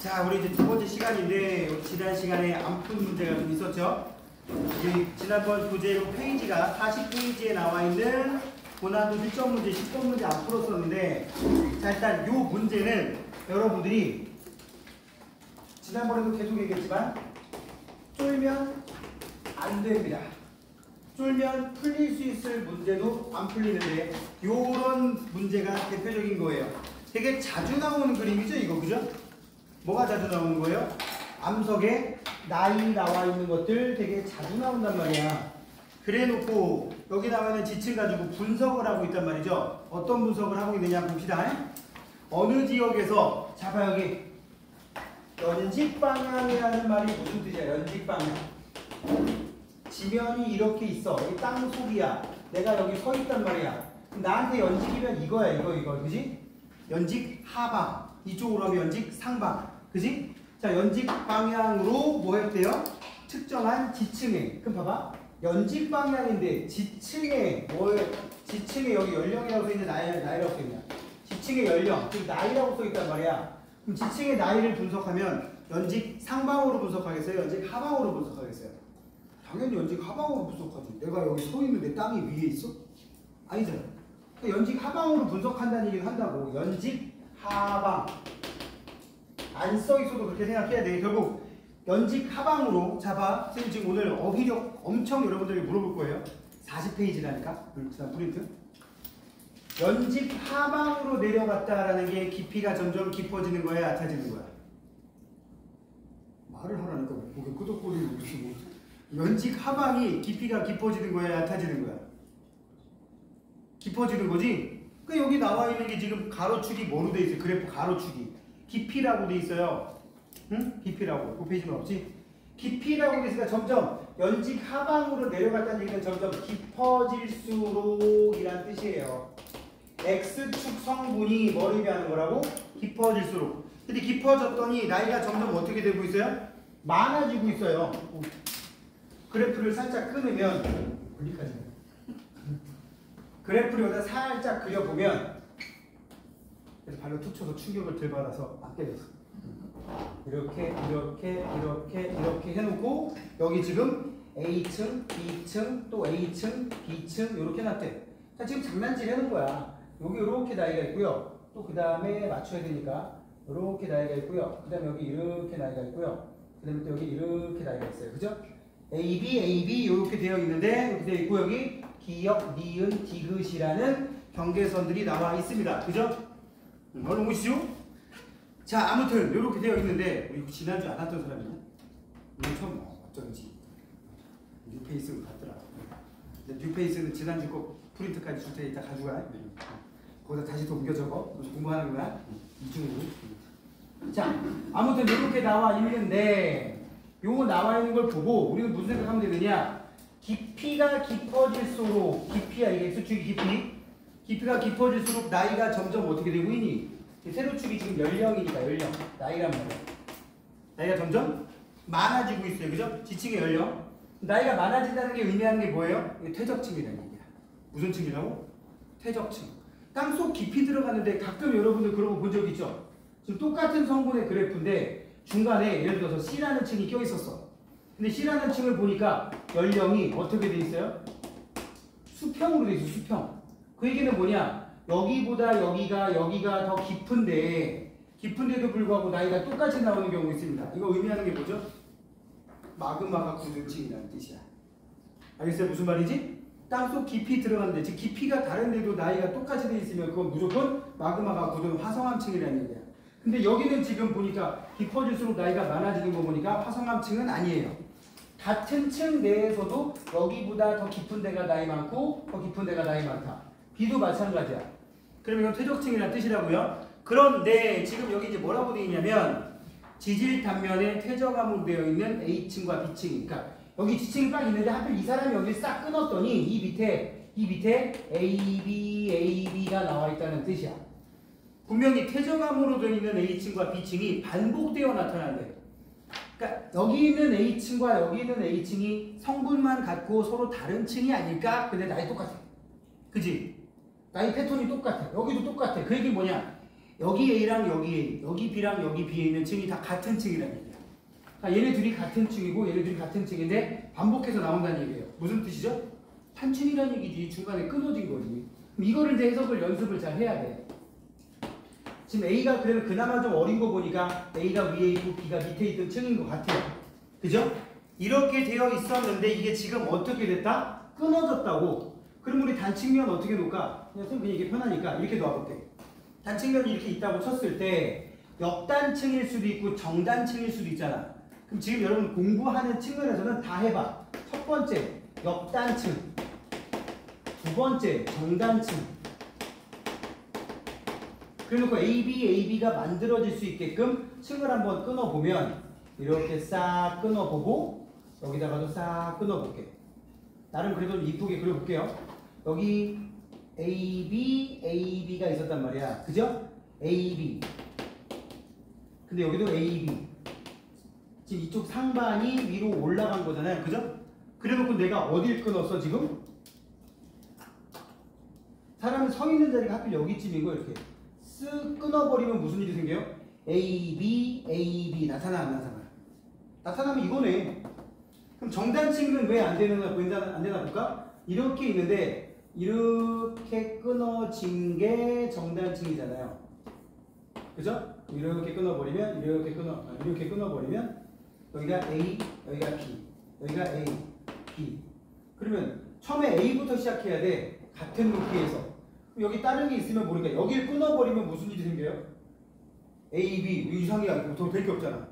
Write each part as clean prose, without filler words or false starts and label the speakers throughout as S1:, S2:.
S1: 자, 우리 이제 두 번째 시간인데 우리 지난 시간에 안 푼 문제가 좀 있었죠. 우리 지난번 교재로 페이지가 40페이지에 나와 있는 고난도 1점 문제, 10번 문제 안 풀었었는데, 자, 일단 이 문제는 여러분들이 지난번에도 계속 얘기했지만 쫄면 안 됩니다. 쫄면 풀릴 수 있을 문제도 안 풀리는데 요런 문제가 대표적인 거예요. 되게 자주 나오는 그림이죠, 이거, 그죠? 뭐가 자주 나오는 거예요? 암석에 나이 나와 있는 것들 되게 자주 나온단 말이야. 그래 놓고 여기 나와 있는 지층 가지고 분석을 하고 있단 말이죠. 어떤 분석을 하고 있느냐 봅시다. 어느 지역에서, 자, 봐, 여기 연직 방향이라는 말이 무슨 뜻이야? 연직 방향. 지면이 이렇게 있어. 여기 땅 속이야. 내가 여기 서 있단 말이야. 나한테 연직이면 이거야, 이거, 그지? 연직 하방. 이쪽으로 하면 연직 상방. 그지? 자, 연직 방향으로 뭐 했대요? 측정한 지층에. 그럼 봐봐. 연직 방향인데 지층에 지층에 여기 연령이라고 써있는데 나이라고 써있냐? 지층의 연령, 즉 나이라고 써있단 말이야. 그럼 지층의 나이를 분석하면 연직 상방으로 분석하겠어요? 연직 하방으로 분석하겠어요? 당연히 연직 하방으로 분석하지. 내가 여기 서 있는데 땅이 위에 있어? 아니잖아. 그러니까 연직 하방으로 분석한다는 얘기를 한다고. 연직 하방. 안 써 있어도 그렇게 생각해야 돼. 결국 연직 하방으로. 잡아. 선생님 지금 오늘 어휘력 엄청 여러분들이 물어볼 거예요. 40페이지라니까. 프린트. 연직 하방으로 내려갔다라는 게 깊이가 점점 깊어지는 거야, 얕아지는 거야? 말을 하라니까 왜 고개 끄덕거리고 그러시고. 연직 하방이 깊이가 깊어지는 거야, 얕아지는 거야? 깊어지는 거지? 그 여기 나와 있는 게 지금 가로축이 뭐로 돼 있어요? 그래프 가로축이 깊이라고 돼 있어요. 응? 깊이라고. 그 페이지는 없지? 깊이라고 돼 있으니까 점점 연직 하방으로 내려갔다는 얘기는 점점 깊어질수록 이란 뜻이에요. X축 성분이 뭘 의미하는 거라고? 깊어질수록. 근데 깊어졌더니 나이가 점점 어떻게 되고 있어요? 많아지고 있어요. 그래프를 살짝 끊으면 클릭하지. 그래프를 여기다 살짝 그려보면, 그래서 발로 툭 쳐서 충격을 덜 받아서 안 깨졌어. 이렇게 해놓고 여기 지금 A층, B층, 또 A층, B층 이렇게 놨대. 자, 지금 장난질 해놓은 거야. 여기 이렇게 나이가 있고요. 또 그 다음에 맞춰야 되니까 이렇게 나이가 있고요. 그 다음에 여기 이렇게 나이가 있고요. 그 다음에 또 여기 이렇게 나이가 있어요. 그죠? AB 이렇게 되어 있는데, 이렇게 되어 있고 여기 기역, 니은, 디귿이라는 경계선들이 나와 있습니다. 그죠? 얼른 보시죠. 자, 아무튼 이렇게 되어 있는데, 우리 지난주 안 왔던 사람이냐? 오늘 처음 어쩐지 뉴페이스로 갔더라. 근데 뉴페이스는 지난주 거 프린트까지 줄 테니까 가져가. 거기다 다시 또 옮겨 적어. 공부하는 거야. 이중으로. 자, 아무튼 이렇게 나와 있는데, 요거 나와 있는 걸 보고 우리는 무슨 생각하면 되느냐? 깊이가 깊어질수록, 깊이야, 이게 X축이 깊이. 깊이가 깊어질수록 나이가 점점 어떻게 되고 있니? 세로축이 지금 연령이니까, 연령. 나이란 말이야. 나이가 점점 많아지고 있어요. 그죠? 지층의 연령. 나이가 많아진다는 게 의미하는 게 뭐예요? 이게 퇴적층이라는 얘기야. 무슨 층이라고? 퇴적층. 땅속 깊이 들어갔는데 가끔 여러분들 그런 거 본 적 있죠? 지금 똑같은 성분의 그래프인데 중간에 예를 들어서 C라는 층이 껴 있었어. 근데 C라는 층을 보니까 연령이 어떻게 돼 있어요? 수평으로 돼 있어, 수평. 그 얘기는 뭐냐? 여기보다 여기가 더 깊은데도 불구하고 나이가 똑같이 나오는 경우가 있습니다. 이거 의미하는 게 뭐죠? 마그마가 굳은 층이라는 뜻이야. 알겠어요? 무슨 말이지? 땅속 깊이 들어갔는데, 즉 깊이가 다른데도 나이가 똑같이 돼 있으면 그건 무조건 마그마가 굳은 화성암층이라는 얘기야. 근데 여기는 지금 보니까 깊어질수록 나이가 많아지는 거 보니까 화성암층은 아니에요. 같은 층 내에서도 여기보다 더 깊은 데가 나이 많고 더 깊은 데가 나이 많다. B도 마찬가지야. 그러면 이건 퇴적층이라는 뜻이라고요. 그런데 지금 여기 이제 뭐라고 되어 있냐면 지질 단면에 퇴적암으로 되어 있는 A층과 B층. 그러니까 여기 지층이 딱 있는데 하필 이 사람이 여기 싹 끊었더니 이 밑에 AB가 나와 있다는 뜻이야. 분명히 퇴적암으로 되어 있는 A층과 B층이 반복되어 나타난대. 그러니까 여기 있는 A층과 여기 있는 A층이 성분만 같고 서로 다른 층이 아닐까? 근데 나이 똑같아. 그지? 나이 패턴이 똑같아. 여기도 똑같아. 그 얘기 뭐냐? 여기 A랑 여기 A, 여기 B랑 여기 B에 있는 층이 다 같은 층이라는 얘기야. 얘네 둘이 같은 층이고 얘네 둘이 같은 층인데 반복해서 나온다는 얘기예요. 무슨 뜻이죠? 탄층이라는 얘기지. 중간에 끊어진 거지. 그럼 이거를 이제 해석을 연습을 잘 해야 돼. 지금 A가 그래도 그나마 좀 어린 거 보니까 A가 위에 있고 B가 밑에 있던 층인 것 같아요. 그죠? 이렇게 되어 있었는데 이게 지금 어떻게 됐다? 끊어졌다고. 그럼 우리 단측면 어떻게 놓을까? 그냥 이게 편하니까 이렇게 놓아볼게. 단측면이 이렇게 있다고 쳤을 때 역단층일 수도 있고 정단층일 수도 있잖아. 그럼 지금 여러분 공부하는 측면에서는 다 해봐. 첫 번째 역단층, 두 번째 정단층. 그래놓고 AB가 만들어질 수 있게끔 층을 한번 끊어보면 이렇게 싹 끊어보고 여기다가도 싹 끊어볼게. 나름 그래도 이쁘게 그려볼게요. 여기 AB가 있었단 말이야. 그죠? AB. 근데 여기도 AB. 지금 이쪽 상반이 위로 올라간 거잖아요. 그죠? 그래놓고 내가 어딜 끊었어 지금? 사람이 서 있는 자리가 하필 여기쯤이고 이렇게 쓱 끊어버리면 무슨 일이 생겨요? AB 나타나 안 나타나? 나타나면 이거네. 그럼 정단층은 왜 안 되나 볼까? 이렇게 있는데 이렇게 끊어진 게 정단층이잖아요. 그죠? 이렇게 끊어버리면 이렇게 끊어버리면 여기가 A, 여기가 B, 여기가 A, B. 그러면 처음에 A부터 시작해야 돼. 같은 높이에서. 여기 다른 게 있으면 모르니까 여기를 끊어버리면 무슨 일이 생겨요? A, B 이상이야. 더 될 게 없잖아.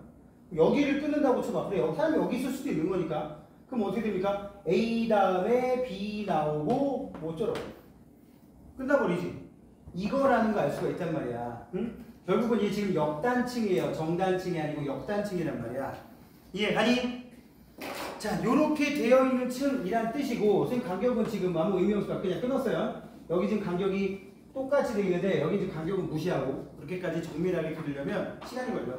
S1: 여기를 끊는다고 쳐봐. 그래, 사람이 여기 있을 수도 있는 거니까. 그럼 어떻게 됩니까? A 다음에 B 나오고 뭐 어쩌라고? 끝나버리지. 이거라는 거 알 수가 있단 말이야. 응? 결국은 이게 지금 역단층이에요. 정단층이 아니고 역단층이란 말이야. 이해가니? 자, 요렇게 되어 있는 층이란 뜻이고 선생님 간격은 지금 아무 의미 없을까? 그냥 끊었어요. 여기 지금 간격이 똑같이 되어 있는데 여기 지금 간격은 무시하고 그렇게까지 정밀하게 그리려면 시간이 걸려.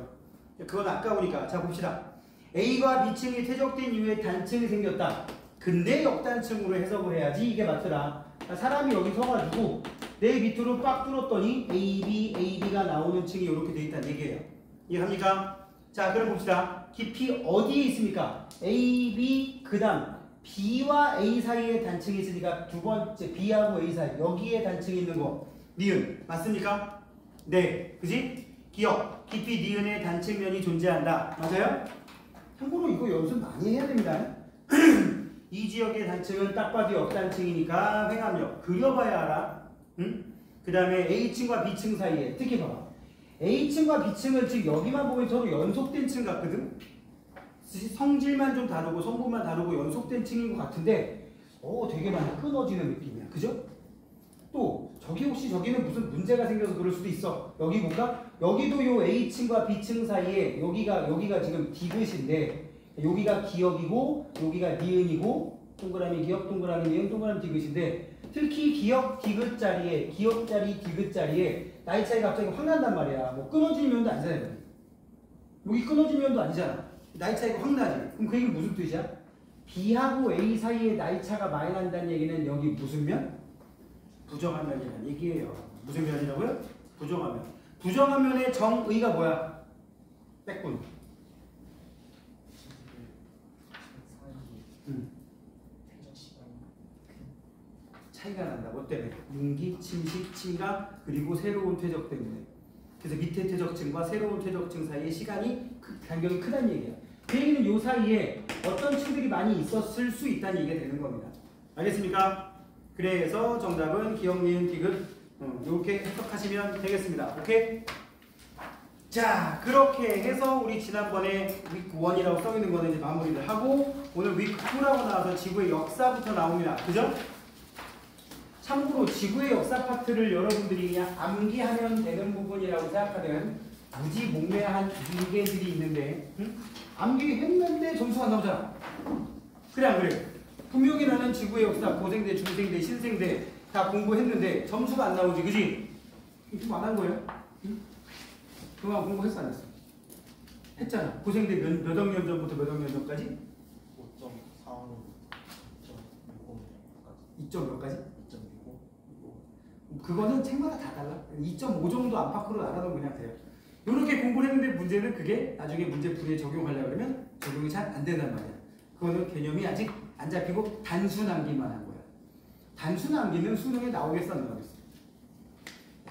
S1: 그건 아까우니까. 자, 봅시다. A과 B층이 퇴적된 이후에 단층이 생겼다. 근데 역단층으로 해석을 해야지 이게 맞더라. 사람이 여기 서가지고 내 밑으로 빡 뚫었더니 AB가 나오는 층이 이렇게 돼 있다는 얘기예요. 이해합니까? 자, 그럼 봅시다. 깊이 어디에 있습니까? AB 그 다음 B와 A 사이에 단층이 있으니까 두 번째 B하고 A 사이 여기에 단층이 있는 거 니은 맞습니까? 네, 그지? 기억 깊이 니은의 단층면이 존재한다. 맞아요? 참고로 이거 연습 많이 해야 됩니다. 이 지역의 단층은 딱 봐도 역단층이니까 횡압력 그려봐야 알아. 응? 그 다음에 A층과 B층 사이에 특히 봐봐. A층과 B층은 지금 여기만 보면 서로 연속된 층 같거든. 성질만 좀 다르고 성분만 다르고 연속된 층인 것 같은데 되게 많이 끊어지는 느낌이야. 그죠? 또 저기 혹시 저기는 무슨 문제가 생겨서 그럴 수도 있어. 여기 볼까? 여기도 요 A층과 B층 사이에 여기가 지금 디귿인데 여기가 기역이고 여기가 니은이고 동그라미 기역 동그라미 니은 동그라미 디귿인데 특히 기역 디귿 자리에 기역 자리 디귿 자리에 나이 차이가 갑자기 확 난단 말이야. 뭐 끊어지는 면도 아니잖아. 여기 끊어지는 면도 아니잖아. 나이 차이가 확 나지. 그럼 그 얘기는 무슨 뜻이야? B하고 A 사이에 나이 차가 많이 난다는 얘기는 여기 무슨 면? 부정한 면이라는 얘기예요. 무슨 면이라고요? 부정한 면. 부정한 면의 정의가 뭐야? 백분. 차이가 난다. 뭐 때문에? 윤기, 침식, 침각, 그리고 새로운 퇴적 때문에. 그래서 밑에 퇴적층과 새로운 퇴적층 사이에 시간이 간격이 크다는 얘기야. 그 얘기는 요 사이에 어떤 층들이 많이 있었을 수 있다는 얘기가 되는 겁니다. 알겠습니까? 그래서 정답은 기역, 니은, 디귿 이렇게 해석하시면 되겠습니다. 오케이? 자, 그렇게 해서 우리 지난번에 위크 1이라고 써있는 거는 이제 마무리를 하고 오늘 위크 2라고 나와서 지구의 역사부터 나옵니다. 그죠? 참고로 지구의 역사 파트를 여러분들이 그냥 암기하면 되는 부분이라고 생각하는 무지몽매한 인계들이 있는데 암기했는데 점수가 안 나오잖아. 그래 안 그래? 분명히 나는 지구의 역사 고생대, 중생대, 신생대 다 공부했는데 점수가 안 나오지. 그지? 좀 안 한 거예요? 그만 공부했어 안 했어? 했잖아. 고생대 몇 학년 전부터 몇 학년 전까지?
S2: 5.45, 2.60까지.
S1: 2점 몇 가지?
S2: 2.65.
S1: 그 그거는 책마다 다 달라. 2.5 정도 안팎으로 알아도 그냥 돼요. 이렇게 공부를 했는데 문제는 그게 나중에 문제풀이에 적용하려고 그러면 적용이 잘 안 된단 말이야. 그거는 개념이 아직 안 잡히고 단순 암기만 한 거야. 단순 암기는 수능에 나오겠어 안 나오겠어?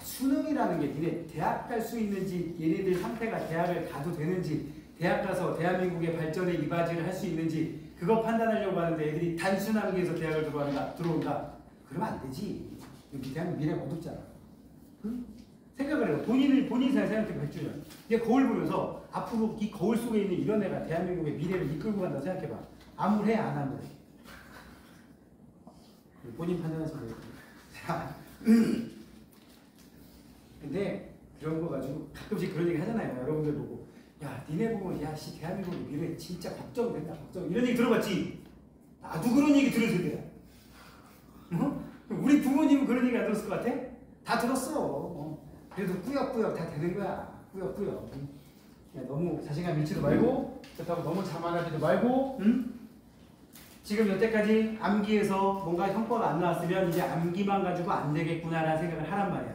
S1: 수능이라는 게 니네 대학 갈 수 있는지, 얘네들 상태가 대학을 가도 되는지, 대학 가서 대한민국의 발전에 이바지를 할 수 있는지 그거 판단하려고 하는데 애들이 단순 암기에서 대학을 들어온다? 그러면 안 되지. 여기 대학 미래가 어둡잖아. 응? 생각을 해요. 본인이 잘 생각해 봐. 백주년. 얘 거울 보면서 앞으로 이 거울 속에 있는 이런 애가 대한민국의 미래를 이끌고 간다고 생각해봐. 암울해 안 암울해? 본인 판단하시면 돼요. 자, 근데 그런 거 가지고 가끔씩 그런 얘기 하잖아요. 여러분들 보고 야 니네 보면 야씨 대한민국의 미래 진짜 걱정된다 걱정 이런 얘기 들어봤지? 나도 그런 얘기 들었을 때야. 어? 우리 부모님은 그런 얘기 안 들었을 것 같아? 다 들었어. 그래도 꾸역꾸역 다 되는 거야. 꾸역꾸역. 너무 자신감 잃지도 말고 그렇다고 너무 자만하지도 말고 응? 지금 여태까지 암기에서 뭔가 형과가 안 나왔으면 이제 암기만 가지고 안 되겠구나라는 생각을 하란 말이야.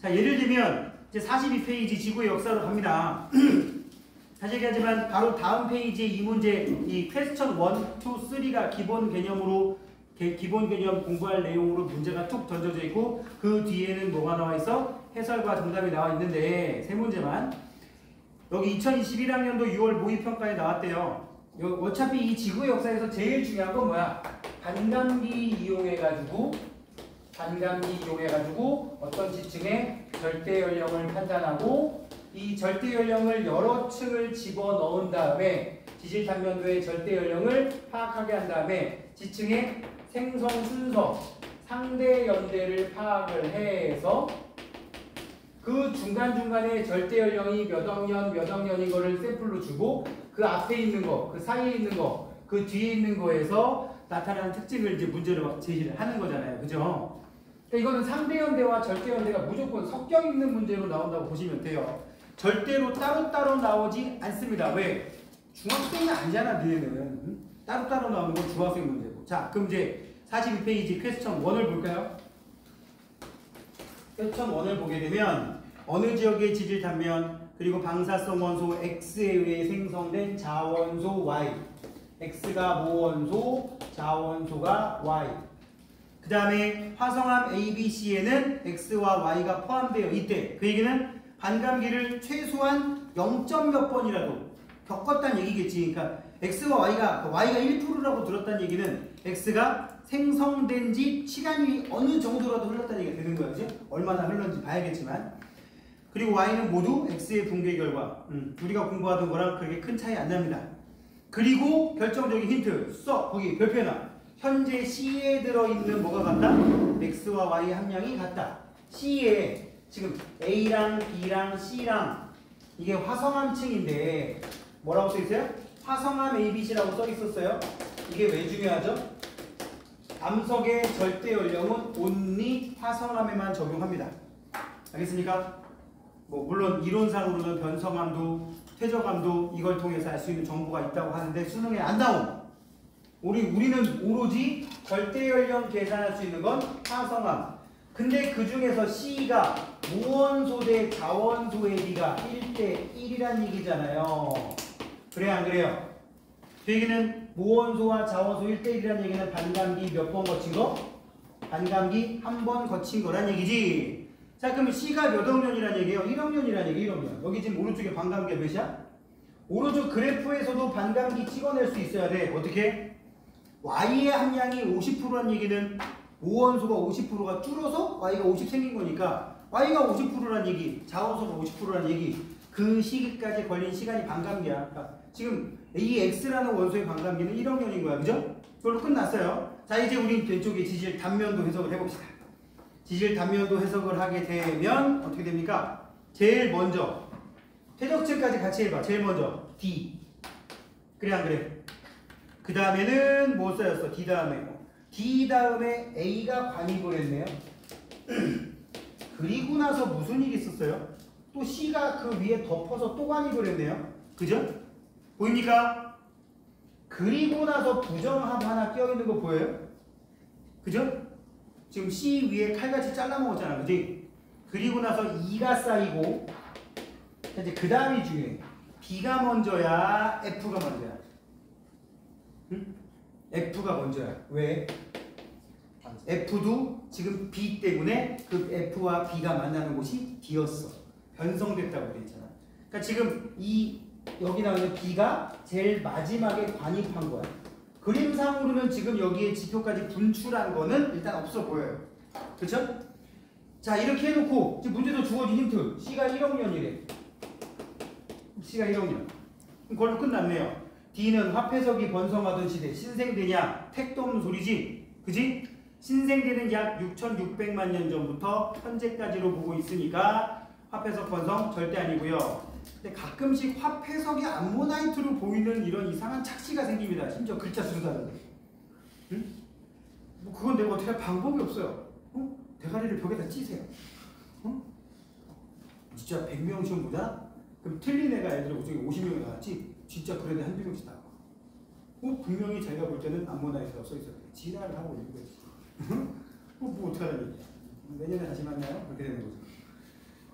S1: 자 예를 들면 이제 42페이지 지구의 역사로 갑니다. 사실 하지만 바로 다음 페이지에 이 문제 이 퀘스천 1, 2, 3가 기본 개념으로 기본 개념 공부할 내용으로 문제가 툭 던져져 있고 그 뒤에는 뭐가 나와 있어? 해설과 정답이 나와 있는데 세 문제만 여기 2021학년도 6월 모의평가에 나왔대요. 어차피 이 지구의 역사에서 제일 중요한 건 뭐야? 반감기 이용해가지고 어떤 지층의 절대 연령을 판단하고 이 절대 연령을 여러 층을 집어넣은 다음에 지질단면도의 절대 연령을 파악하게 한 다음에 지층의 생성 순서, 상대 연대를 파악을 해서 그 중간중간에 절대 연령이 몇 억년인 거를 샘플로 주고 그 앞에 있는 거, 그 사이에 있는 거, 그 뒤에 있는 거에서 나타나는 특징을 이제 문제로 막 제시를 하는 거잖아요. 그죠? 그러니까 이거는 상대 연대와 절대 연대가 무조건 섞여 있는 문제로 나온다고 보시면 돼요. 절대로 따로따로 나오지 않습니다. 왜? 중학생은 아니잖아, 니네는. 따로따로 나오는 건 중학생 문제고. 자, 그럼 이제 42페이지 퀘스천 1을 볼까요? 퀘스천 1을 보게 되면 어느 지역의 지질 단면 그리고 방사성 원소 X에 의해 생성된 자원소 Y X가 모원소, 자원소가 Y 그 다음에 화성암 ABC에는 X와 Y가 포함되어 있대. 그 얘기는 반감기를 최소한 0점 몇 번이라도 겪었다는 얘기겠지. 그러니까 X와 Y가 1%라고 들었다는 얘기는 X가 생성된 지 시간이 어느 정도라도 흘렀다는 얘기가 되는 거야. 그치? 얼마나 흘렀는지 봐야겠지만. 그리고 Y는 모두 X의 붕괴 결과. 우리가 공부하던 거랑 그렇게 큰 차이 안 납니다. 그리고 결정적인 힌트. 써. 거기 별표나. 현재 C에 들어있는 뭐가 같다? X와 Y의 함량이 같다. C에 지금 A랑 B랑 C랑 이게 화성암층인데 뭐라고 써있어요? 화성암 ABC라고 써있었어요. 이게 왜 중요하죠? 암석의 절대 연령은 온리 화성암에만 적용합니다. 알겠습니까? 뭐 물론 이론상으로는 변성암도 퇴적암도 이걸 통해서 알 수 있는 정보가 있다고 하는데 수능에 안 나옴. 우리는 오로지 절대 연령 계산할 수 있는 건 화성암. 근데 그 중에서 C가 무원소 대 자원소의 비가 1대 1이란 얘기잖아요. 그래 안 그래요? 그 얘기는 무원소와 자원소 1대 1이란 얘기는 반감기 몇 번 거친 거? 반감기 한 번 거친 거란 얘기지. 자 그럼 C가 몇 억년이란 얘기예요? 1억년이란 얘기 1억년. 여기 지금 오른쪽에 반감기가 몇이야? 오른쪽 그래프에서도 반감기 찍어낼 수 있어야 돼. 어떻게? Y의 함량이 50%란 얘기는 무원소가 50%가 줄어서 Y가 50 생긴 거니까 Y가 50%란 얘기, 자원소가 50%란 얘기. 그 시기까지 걸린 시간이 반감기야. 그러니까 지금 이 X라는 원소의 반감기는 1억 년인 거야. 그죠? 그걸로 끝났어요. 자 이제 우리 왼쪽에 지질 단면도 해석을 해봅시다. 지질 단면도 해석을 하게 되면 어떻게 됩니까? 제일 먼저 퇴적층까지 같이 해봐. 제일 먼저 D. 그래 안 그래? 그 다음에는 뭐 써였어? D 다음에 D 다음에 A가 관입을 했네요. 그리고 나서 무슨 일이 있었어요? 또 C가 그 위에 덮어서 또 관입을 했네요. 그죠? 보입니까? 그리고 나서 부정합 하나 껴있는 거 보여요? 그죠? 지금 C 위에 칼같이 잘라 먹었잖아, 그지? 그리고 나서 2가 쌓이고, 이제 그 다음이 중요해. B가 먼저야, F가 먼저야. 응? F가 먼저야. 왜? F도 지금 B 때문에 그 F와 B가 만나는 곳이 D였어. 변성됐다고 그랬잖아. 그러니까 지금 여기 나오는 B가 제일 마지막에 관입한 거야. 그림상으로는 지금 여기에 지표까지 분출한 거는 일단 없어 보여요. 그렇죠? 자, 이렇게 해놓고 지금 문제도 주어진 힌트. C가 1억년이래. C가 1억년. 그걸로 끝났네요. D는 화폐석이 번성하던 시대. 신생되냐? 택도 없는 소리지. 그지? 신생되는 약 6,600만 년 전부터 현재까지로 보고 있으니까 화폐석 번성 절대 아니고요. 근데 가끔씩 화폐석이 암모나이트로 보이는 이런 이상한 착시가 생깁니다. 심지어 글자 수도 다른데. 응? 뭐 그건 내가 어떻게 할 방법이 없어요. 대가리를 벽에다 찌세요. 진짜 100명 시험 보자? 그럼 틀린 애가 애들 중에 50명이 나왔지? 진짜 그런 애 한두 명씩 나와. 분명히 자기가 볼 때는 암모나이트라고 써있어요. 지랄을 하고 있는 거지. 뭐 어떡하라는 얘기야. 내년에 다시 만나요? 그렇게 되는 거죠.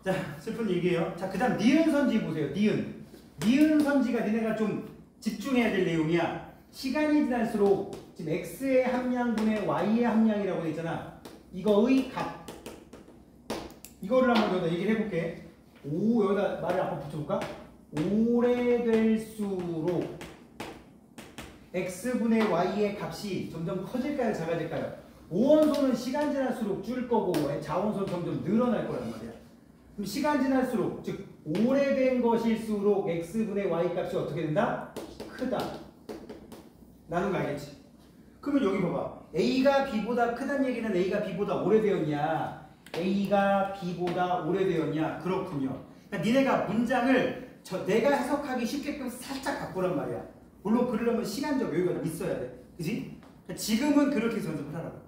S1: 자, 슬픈 얘기예요. 자, 그 다음 니은 선지 보세요. 니은 선지가 니네가 좀 집중해야 될 내용이야. 시간이 지날수록 지금 x의 함량분의 y의 함량이라고 돼 있잖아. 이거의 값. 이거를 한번 여기다 얘기를 해볼게. 여기다 말을 한번 붙여볼까? 오래될수록 x분의 y의 값이 점점 커질까요? 작아질까요? 오원소는 시간 지날수록 줄 거고 자원소는 점점 늘어날 거란 말이야. 그럼 시간 지날수록, 즉 오래된 것일수록 x분의 y 값이 어떻게 된다? 크다. 나는 거 알겠지? 그러면 여기 봐봐. a가 b보다 크다는 얘기는 a가 b보다 오래되었냐? a가 b보다 오래되었냐? 그렇군요. 그러니까 니네가 문장을 내가 해석하기 쉽게끔 살짝 바꾸란 말이야. 물론 그러려면 시간적 여유가 있어야 돼. 그지? 그러니까 지금은 그렇게 연습을 하라고.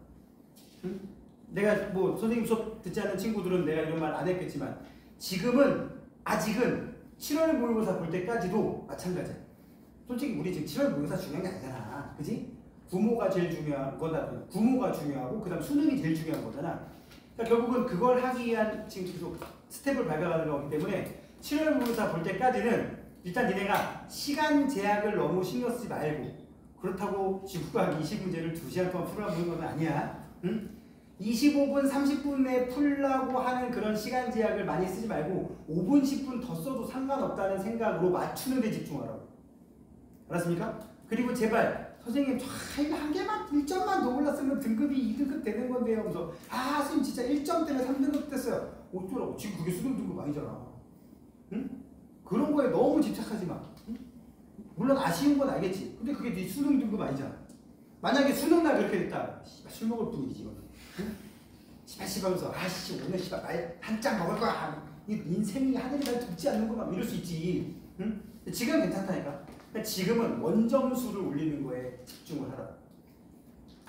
S1: 응? 내가 뭐 선생님 수업 듣지 않는 친구들은 내가 이런 말 안 했겠지만 지금은 아직은 7월 모의고사 볼 때까지도 마찬가지야. 솔직히 우리 지금 7월 모의고사 중요한 게 아니잖아. 그지? 부모가 제일 중요한 거다. 부모가 중요하고 그 다음 수능이 제일 중요한 거잖아. 그러니까 결국은 그걸 하기 위한 지금 계속 스텝을 밟아가는 거기 때문에 7월 모의고사 볼 때까지는 일단 니네가 시간 제약을 너무 신경 쓰지 말고, 그렇다고 지구과학 20문제를 2시간 동안 풀어보는 건 아니야. 응? 25분, 30분 내에 풀라고 하는 그런 시간 제약을 많이 쓰지 말고 5분, 10분 더 써도 상관없다는 생각으로 맞추는 데 집중하라고. 알았습니까? 그리고 제발 선생님 이거 한 개만 1점만 더 올랐으면 등급이 2등급 되는 건데요. 그래서 선생님 진짜 1점 때문에 3등급 됐어요. 어쩌라고. 지금 그게 수능 등급 아니잖아. 응? 그런 거에 너무 집착하지 마. 응? 물론 아쉬운 건 알겠지. 근데 그게 네 수능 등급 아니잖아. 만약에 수능날 그렇게 됐다. 술 먹을 뿐이지 이거는. 응? 시발시발면서 오늘 말 한 장 먹을 거야. 인생이 하늘이 날 돕지 않는구만 이럴 수 있지. 응? 지금은 괜찮다니까. 그러니까 지금은 원점수를 올리는 거에 집중을 하라.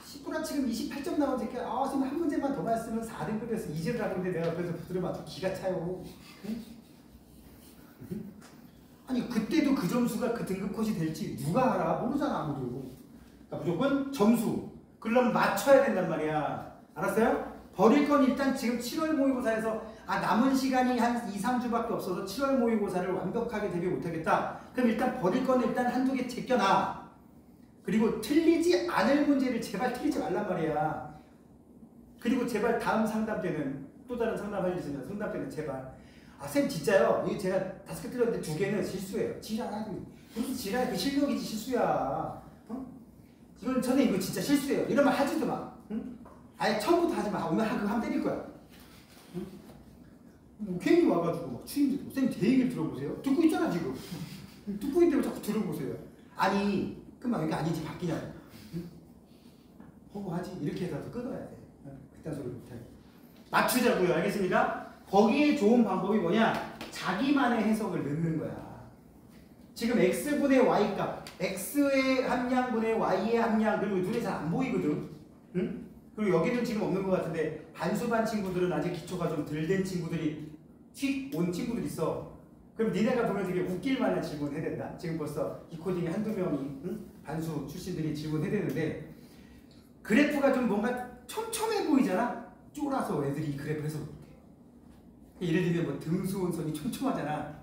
S1: 시꾸라 지금 28점 나온 새끼 선생님 한 문제만 더 맞으면 4등급에서 이제를 하는데 내가 옆에서 들으면 아주 기가 차요. 응? 아니 그때도 그 점수가 그 등급 컷이 될지 누가 알아? 모르잖아 아무도. 그러니까 무조건 점수. 그러려면 맞춰야 된단 말이야. 알았어요? 버릴 건 일단 지금 7월 모의고사에서 남은 시간이 한 2, 3주밖에 없어서 7월 모의고사를 완벽하게 대비 못하겠다. 그럼 일단 버릴 건 일단 한두 개 제껴놔. 그리고 틀리지 않을 문제를 제발 틀리지 말란 말이야. 그리고 제발 다음 상담 때는 또 다른 상담 할 일 있으면 상담 때는 제발 쌤 진짜요? 이거 제가 5개 틀렸는데 2개는 실수예요. 지랄하고 무슨 지랄 그 실력이지 실수야. 이건 선생님 이거 진짜 실수예요. 이러면 하지도 마. 응? 아예 처음부터 하지 마. 오늘 그거 하면 때릴 거야. 응? 뭐 괜히 와가지고 막 추임새도 선생님 제 얘기를 들어보세요. 듣고 있잖아 지금. 듣고 있는데 자꾸 들어보세요. 아니 그만 여기 아니지 바뀌냐고. 응? 허구하지 이렇게 해서 끊어야 돼. 그딴 소리 못해. 맞추자고요. 알겠습니까? 거기에 좋은 방법이 뭐냐? 자기만의 해석을 넣는 거야. 지금 x분의 y 값, x의 함량분의 y의 함량, 그리고 눈에 잘 안 보이거든. 응? 그리고 여기는 지금 없는 것 같은데 반수반 친구들은 아직 기초가 좀 덜 된 친구들이 휙 온 친구들 있어. 그럼 니네가 보면 되게 웃길 만한 질문 해야 된다. 지금 벌써 이 코딩에 한두 명이 반수 출신들이 질문해야 되는데 그래프가 좀 뭔가 촘촘해 보이잖아. 쫄아서 애들이 이 그래프 해석을 못해. 예를 들면 뭐 등수원선이 촘촘하잖아.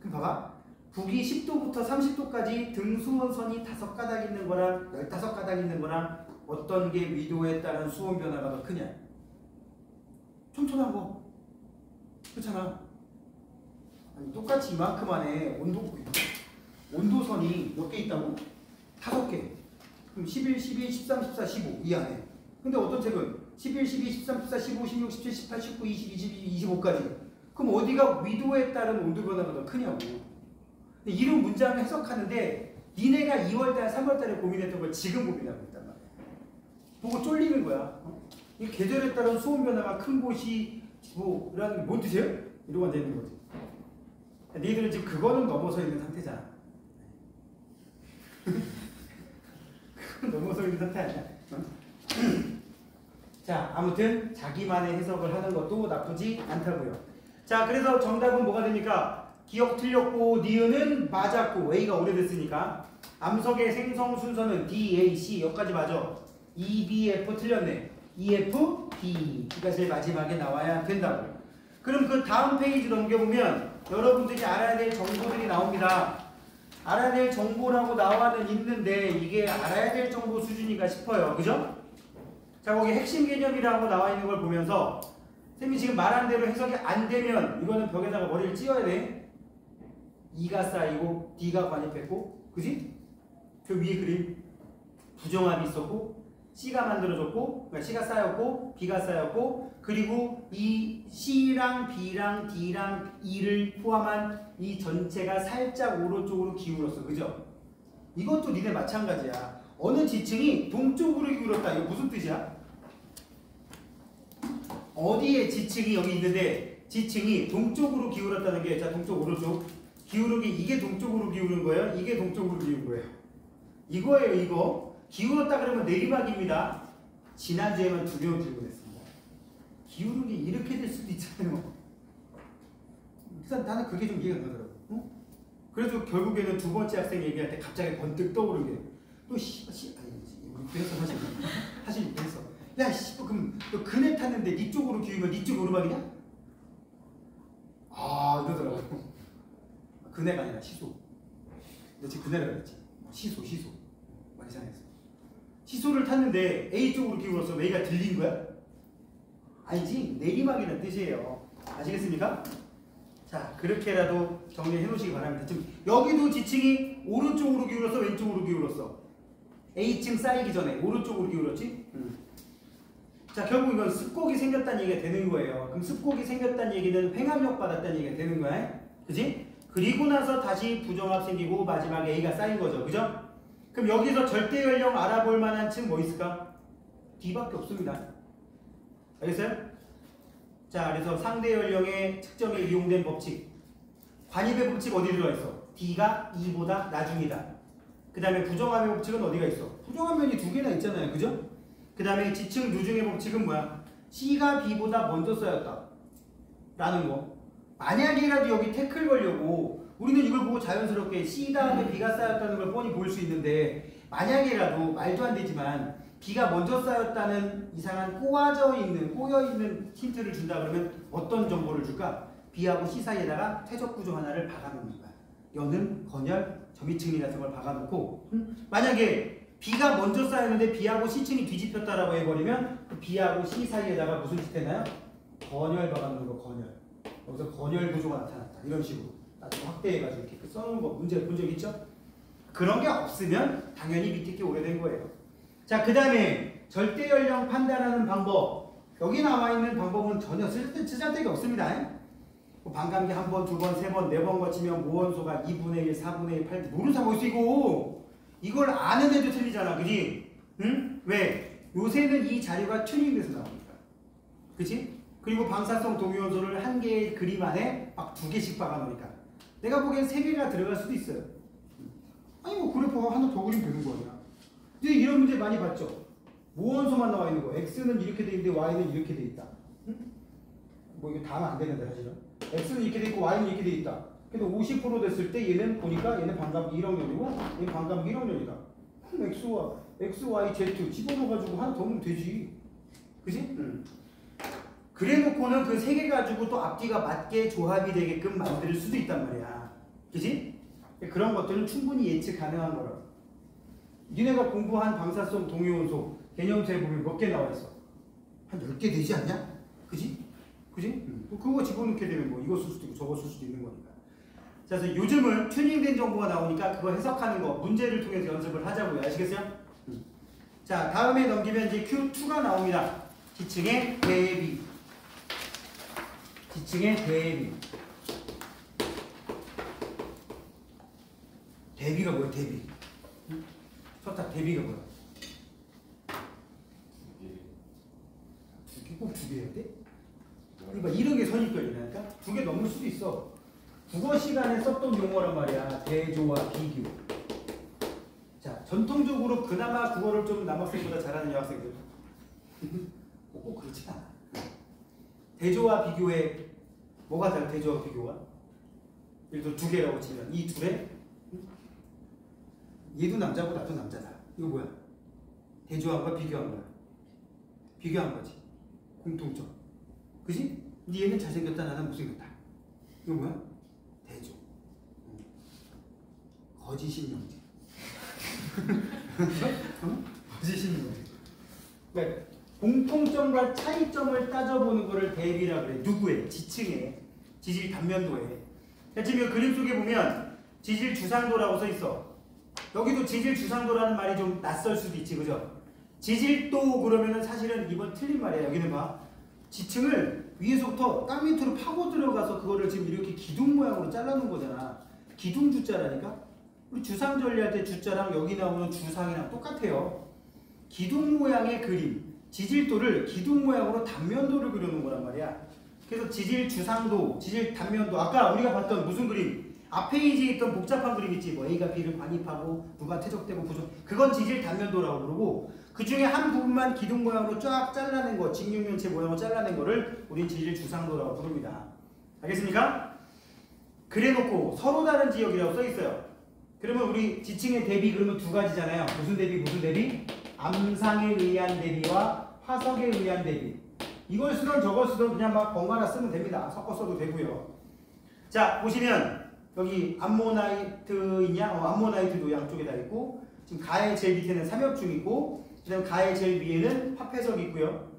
S1: 그럼 봐봐. 북위 10도부터 30도까지 등수원선이 5가닥 있는 거랑 15가닥 있는 거랑 어떤 게 위도에 따른 수온 변화가 더 크냐? 촘촘한 거. 그렇잖아. 아니, 똑같이 이만큼 안에 온도선이 몇 개 있다고? 5개. 그럼 11, 12, 13, 14, 15 이 안에. 근데 어떤 책은 11, 12, 13, 14, 15, 16, 17, 18, 19, 20, 22, 25까지. 그럼 어디가 위도에 따른 온도 변화가 더 크냐고. 이런 문장을 해석하는데 니네가 2월달, 3월달에 고민했던 걸 지금 고민하고 있단 말이야. 보고 쫄리는 거야. 이 계절에 따른 수온 변화가 큰 곳이 뭐 이라는 게 뭔 뜻이에요? 이러고 앉아있는 거지. 너희들은 지금 그거는 넘어서 있는 상태잖아. 그건 넘어서 있는 상태 아니야. 자, 아무튼 자기만의 해석을 하는 것도 나쁘지 않다고요. 자, 그래서 정답은 뭐가 됩니까? 기억 틀렸고 니은은 맞았고 A가 오래됐으니까 암석의 생성 순서는 D, A, C 여기까지 맞아. E, B, F 틀렸네. E, F, D B가 제일 마지막에 나와야 된다고. 그럼 그 다음 페이지 넘겨보면 여러분들이 알아야 될 정보들이 나옵니다. 알아야 될 정보라고 나와는 있는데 이게 알아야 될 정보 수준인가 싶어요. 그죠? 자, 거기 핵심 개념이라고 나와 있는 걸 보면서 쌤이 지금 말한 대로 해석이 안 되면 이거는 벽에다가 머리를 찧어야 돼. E가 쌓이고 D가 관입했고, 그지? 그 위에 그림 부정합이 있었고 C가 만들어졌고, 그러니까 C가 쌓였고 B가 쌓였고, 그리고 이 C랑 B랑 D랑 E를 포함한 이 전체가 살짝 오른쪽으로 기울었어. 그죠? 이것도 니네 마찬가지야. 어느 지층이 동쪽으로 기울었다. 이거 무슨 뜻이야? 어디에 지층이 여기 있는데 지층이 동쪽으로 기울었다는 게, 자, 동쪽 오른쪽 기울은 게 이게 동쪽으로 기울은 거예요? 이게 동쪽으로 기울은 거예요? 이거예요. 이거 기울었다 그러면 내리막입니다. 지난주에만 2명 질문했습니다. 기울은 게 이렇게 될 수도 있잖아요. 일단 나는 그게 좀 이해가 안 가더라고. 어? 그래서 결국에는 두 번째 학생 얘기할 때 갑자기 번뜩 떠오른 게 또 아니 우리 그래서 사실 그래서 야 씨 그럼 너 그네 탔는데 니 쪽으로 기울면 니 쪽 오르막이냐? 아 이러더라고. 그네가 아니라 시소. 너 지금 그네라 그랬지? 시소 많이 이상했어. 시소를 탔는데 A 쪽으로 기울어서 A가 들린 거야? 아니지, 내리막이라는 뜻이에요. 아시겠습니까? 자, 그렇게라도 정리해 놓으시기 바랍니다. 지금 여기도 지층이 오른쪽으로 기울었어, 왼쪽으로 기울었어? A층 쌓이기 전에 오른쪽으로 기울었지? 자, 결국 이건 습곡이 생겼다는 얘기가 되는 거예요. 그럼 습곡이 생겼다는 얘기는 횡압력 받았다는 얘기가 되는 거야. 그지? 그리고 나서 다시 부정압 생기고 마지막에 A가 쌓인 거죠. 그죠? 그럼 여기서 절대 연령 알아볼 만한 층 뭐 있을까? D밖에 없습니다. 알겠어요? 자, 그래서 상대 연령의 측정에 이용된 법칙. 관입의 법칙 어디 들어가 있어? D가 E보다 나중이다. 그 다음에 부정압의 법칙은 어디가 있어? 부정압 면이 2개나 있잖아요. 그죠? 그 다음에 지층 누중의 법칙은 뭐야? C가 B보다 먼저 쌓였다 라는 거. 만약이라도 여기 태클 걸려고 우리는 이걸 보고 자연스럽게 C 다음에 B가 쌓였다는 걸 뻔히 볼 수 있는데, 만약이라도 말도 안 되지만 B가 먼저 쌓였다는 이상한 꼬여있는 힌트를 준다 그러면 어떤 정보를 줄까? B하고 C 사이에다가 퇴적 구조 하나를 박아놓는 거야. 여는, 건열, 점이층리 같은 걸 박아놓고, 만약에 B가 먼저 쌓였는데 B하고 C층이 뒤집혔다라고 해버리면 그 B하고 C 사이에다가 무슨 짓 했나요? 건열 박아놓는 거, 건열. 여기서 건열 구조가 나타났다. 이런 식으로 나중에 확대해가지고 이렇게 써놓은 거 문제 본 적 있죠? 그런 게 없으면 당연히 밑에 게 오래된 거예요. 자, 그 다음에 절대 연령 판단하는 방법. 여기 나와 있는 방법은 전혀 쓰잘데기 없습니다. 뭐 반감기 한 번, 두 번, 세 번, 네 번 거치면 모원소가 2분의 1, 4분의 1, 8, 모르는 벌써 이걸 아는 애도 틀리잖아. 그지? 응? 왜? 요새는 이 자료가 튜닝돼서 나오니까. 그치? 그리고 방사성 동위원소를 한 개의 그림 안에 막 2개씩 박아놓으니까 내가 보기엔 3개가 들어갈 수도 있어요. 아니 뭐 그래프가 하나 더 그리면 되는 거 아니야. 근데 이런 문제 많이 봤죠? 모원소만 나와 있는 거. X는 이렇게 돼 있는데 Y는 이렇게 돼 있다. 응? 뭐 이거 다 하면 안 되는데 사실은. X는 이렇게 돼 있고 Y는 이렇게 돼 있다. 근데 50% 됐을 때 얘는 보니까 얘는 반감기 1학년이고 얘는 반감기 1학년이다. 그럼 X, Y, Z 집어넣어가지고 하나 더 넣으면 되지. 그지? 그래 놓고는 그 세 개 가지고 또 앞뒤가 맞게 조합이 되게끔 만들 수도 있단 말이야. 그지? 그런 것들은 충분히 예측 가능한 거라. 니네가 공부한 방사성 동위원소 개념서에 보면 몇 개 나와 있어? 한 10개 되지 않냐? 그지? 그지? 그거 집어넣게 되면 뭐 이거 쓸 수도 있고 저거 쓸 수도 있는 거니까. 자, 그래서 요즘은 튜닝된 정보가 나오니까 그거 해석하는 거 문제를 통해서 연습을 하자고요. 아시겠어요? 자, 다음에 넘기면 이제 Q2가 나옵니다. 지층의 대비. 지층의 대비. 대비가 뭐야? 대비. 서탁 대비가 뭐야? 꼭 두 개 해야 돼? 그러니까 이런 게 선입견이라니까? 두 개 넘을 수도 있어. 국어 시간에 썼던 용어란 말이야. 대조와 비교. 자, 전통적으로 그나마 국어를 좀 남학생보다 잘하는 여학생들. 꼭 그렇지 않아. 대조와 비교에 뭐가 다른 대조와 비교가? 예를 들어 두 개라고 치면 이 둘에 얘도 남자고 나도 남자다. 이거 뭐야? 대조한 거야? 비교한 거야? 비교한 거지. 공통점. 그지? 근데 얘는 잘생겼다, 나는 못생겼다. 이거 뭐야? 대조. 거짓인 형제. 거짓인 형제. 그러니까 공통점과 차이점을 따져보는 거를 대비라 그래. 누구의? 지층의. 지질 단면도에. 지금 그림 속에 보면 지질 주상도라고 써 있어. 여기도 지질 주상도라는 말이 좀 낯설 수도 있지, 그죠? 지질도 그러면은 사실은 이번 틀린 말이야. 여기는 봐. 지층을 위에서부터 땅 밑으로 파고 들어가서 그거를 지금 이렇게 기둥 모양으로 잘라놓은 거잖아. 기둥 주자라니까? 우리 주상 전리할 때 주자랑 여기 나오는 주상이랑 똑같아요. 기둥 모양의 그림. 지질도를 기둥 모양으로 단면도를 그려놓은 거란 말이야. 그래서 지질 주상도, 지질 단면도. 아까 우리가 봤던 무슨 그림? 앞 페이지에 있던 복잡한 그림 있지. 뭐 A가 B를 관입하고 누가 퇴적되고 부족. 그건 지질 단면도라고 그러고 그 중에 한 부분만 기둥 모양으로 쫙 잘라낸 거, 직육면체 모양으로 잘라낸 거를 우린 지질 주상도라고 부릅니다. 알겠습니까? 그래놓고 서로 다른 지역이라고 써 있어요. 그러면 우리 지층의 대비 그러면 두 가지잖아요. 무슨 대비 무슨 대비? 암상에 의한 대비와 화석에 의한 대비. 이걸 쓰던 저걸 쓰던 그냥 막 번갈아 쓰면 됩니다. 섞어 써도 되고요. 자, 보시면 여기 암모나이트 있냐? 암모나이트도 양쪽에 다 있고 지금 가의 제일 밑에는 삼엽중 있고 그 다음 가의 제일 위에는 화폐석 있고요.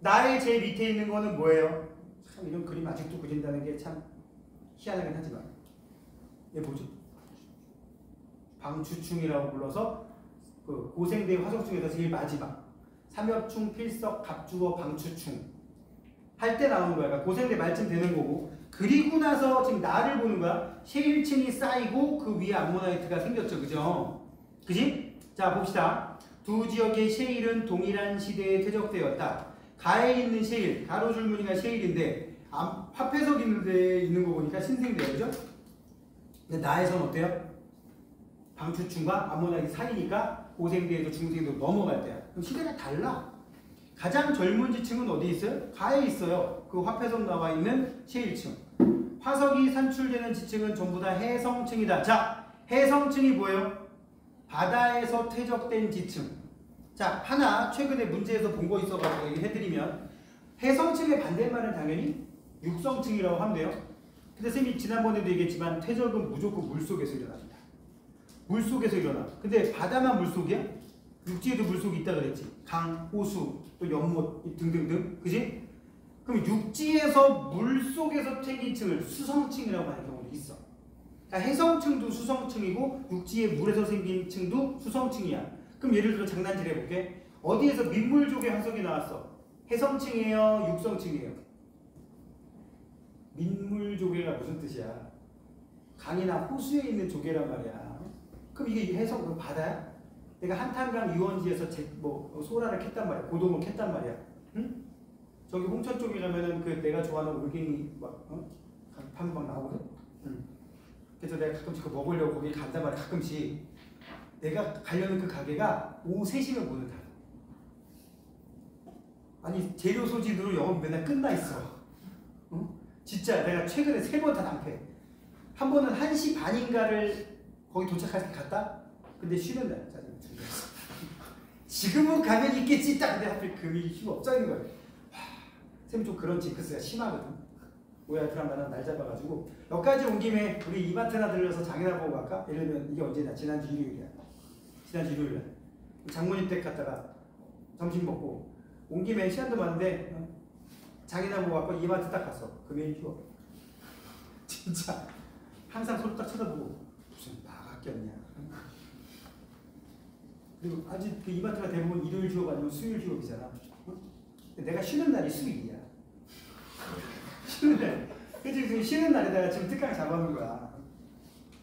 S1: 나의 제일 밑에 있는 거는 뭐예요? 참 이런 그림 아직도 그린다는 게 참 희한하긴 하지만 얘 뭐죠? 방추충이라고 불러서 그 고생대 화석 중에서 제일 마지막 삼엽충, 필석, 갑주어, 방추충 할 때 나오는 거야. 그러니까 고생대 말쯤 되는 거고 그리고 나서 지금 나를 보는 거야. 셰일층이 쌓이고 그 위에 암모나이트가 생겼죠. 그죠? 그지? 자 봅시다. 두 지역의 셰일은 동일한 시대에 퇴적되었다. 가에 있는 셰일, 가로줄무늬가 셰일인데 화폐석 있는 데 있는 거 보니까 신생대요. 그죠? 근데 나에선 어때요? 방추충과 암모나이트 사이니까 고생대에도 중생대도 넘어갈 때야. 그럼 시대가 달라. 가장 젊은 지층은 어디 있어요? 가에 있어요. 그 화폐석 나와 있는 셰일층. 화석이 산출되는 지층은 전부 다 해성층이다. 자, 해성층이 뭐예요? 바다에서 퇴적된 지층. 자, 하나 최근에 문제에서 본 거 있어가지고 얘기해드리면 해성층의 반대말은 당연히 육성층이라고 하면 돼요. 근데 선생님이 지난번에도 얘기했지만 퇴적은 무조건 물속에서 일어납니다. 물속에서 일어나. 근데 바다만 물속이야? 육지에도 물속이 있다 그랬지. 강, 호수, 또 연못 등등등. 그지? 그럼 육지에서 물속에서 생긴 층을 수성층이라고 하는 경우도 있어. 그러니까 해성층도 수성층이고 육지에 물에서 생긴 층도 수성층이야. 그럼 예를 들어 장난질 해볼게. 어디에서 민물조개 화석이 나왔어? 해성층이에요? 육성층이에요? 민물조개가 무슨 뜻이야? 강이나 호수에 있는 조개란 말이야. 그럼 이게 해성, 그 바다야? 내가 한탄강 유원지에서 소라를 캤단 말이야. 고동을 캤단 말이야. 응? 저기 홍천 쪽에 가면은 그 내가 좋아하는 올갱이 막 파는 막 나오거든. 응. 그래서 내가 가끔씩 그거 먹으려고 거기 간단 말이야. 가끔씩 내가 가려는 그 가게가 오후 3시면 문을 닫아. 아니 재료 소진으로 영업 맨날 끝나 있어. 응? 진짜 내가 최근에 3번 다 낭패. 한 번은 1시 반인가를 거기 도착할 때 갔다. 근데 쉬는 날 짜증. 지금은 가면 있겠지 딱 근데 하필 금이 휴가 없자는 거예요. 쌤 좀 그런 징크스가 심하거든. 오야트랑 나는 날 잡아가지고 여기까지 온 김에 우리 이마트나 들려서 장이나 보고 갈까? 예를 들면 이게 언제냐? 지난주 일요일이야. 지난주 일요일날 장모님 댁 갔다가 점심 먹고 온 김에 시간도 많은데 장이나 보고 갔고 이마트 딱 갔어. 금요일 휴가. 진짜 항상 서로 딱 쳐다보고 무슨 나가 꼈냐. 그리고 아직 그 이마트가 대부분 일요일 휴업 아니면 수요일 휴업이잖아. 내가 쉬는 날이 수요일이야. 쉬는 날. 그치, 쉬는 날에다가 지금 특강 잡아놓은 거야.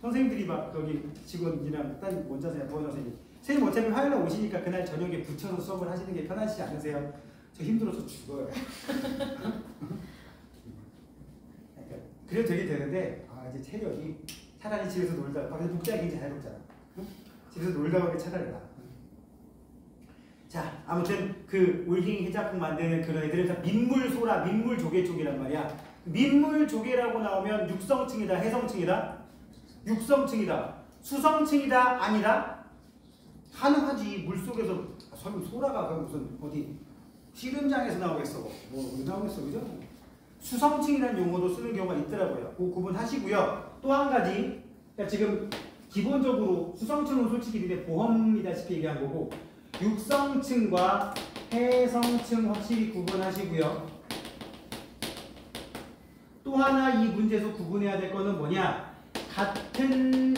S1: 선생님들이 막 거기 직원이랑 딴 원자생이나 부원자생이 선생님 어차피 화요일날 오시니까 그날 저녁에 붙여서 수업을 하시는 게 편하시지 않으세요? 저 힘들어서 죽어요. 그래도 되긴 되는데 이제 체력이 차라리 집에서 놀다가 근데 복장이 굉장히 자유롭잖아. 응? 집에서 놀다 가게 차라리 나. 자, 아무튼 그 올갱이 해장국 만드는 그런 애들은 다 민물소라 민물조개 쪽이란 말이야. 민물조개라고 나오면 육성층이다, 해성층이다? 육성층이다. 수성층이다, 아니다? 가능하지. 물속에서 설마 소라가 무슨 어디 씨름장에서 나오겠어. 뭐 나오겠어, 그죠? 수성층이라는 용어도 쓰는 경우가 있더라고요. 그 구분하시고요. 또 한 가지, 그러니까 지금 기본적으로 수성층은 솔직히 근데 보험이다시피 얘기한 거고 육성층과 해성층 확실히 구분하시고요. 또 하나 이 문제에서 구분해야 될 거는 뭐냐? 같은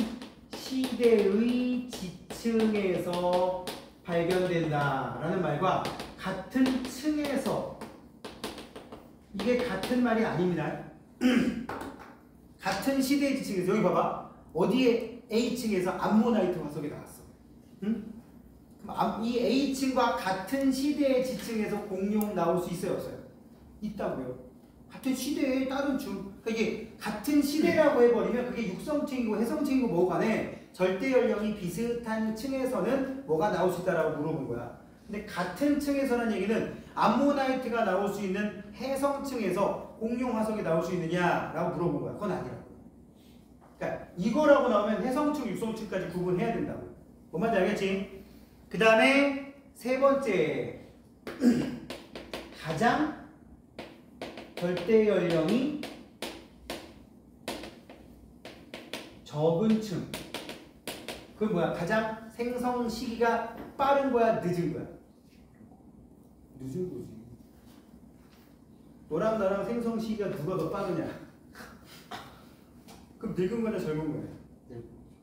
S1: 시대의 지층에서 발견된다라는 말과 같은 층에서 이게 같은 말이 아닙니다. 같은 시대의 지층에서 여기 봐봐. 어디에 A층에서 암모나이트 화석이 나왔어. 응? 그럼 이 A층과 같은 시대의 지층에서 공룡 나올 수 있어요, 없어요? 있다고요. 같은 시대에 다른 중. 그러니까 이게 같은 시대라고 해버리면 그게 육성층이고 해성층이고 뭐고 간에 절대 연령이 비슷한 층에서는 뭐가 나올 수 있다라고 물어본 거야. 근데 같은 층에서는 얘기는 암모나이트가 나올 수 있는 해성층에서 공룡 화석이 나올 수 있느냐라고 물어본 거야. 그건 아니라고. 그러니까 이거라고 나오면 해성층, 육성층까지 구분해야 된다고. 뭔 말인지 알겠지? 그 다음에 세 번째 가장 절대 연령이 적은 층. 그건 뭐야? 가장 생성 시기가 빠른 거야? 늦은 거야? 늦은 거지. 너랑 나랑 생성 시기가 누가 더 빠르냐? 그럼 늙은 거냐 젊은 거냐?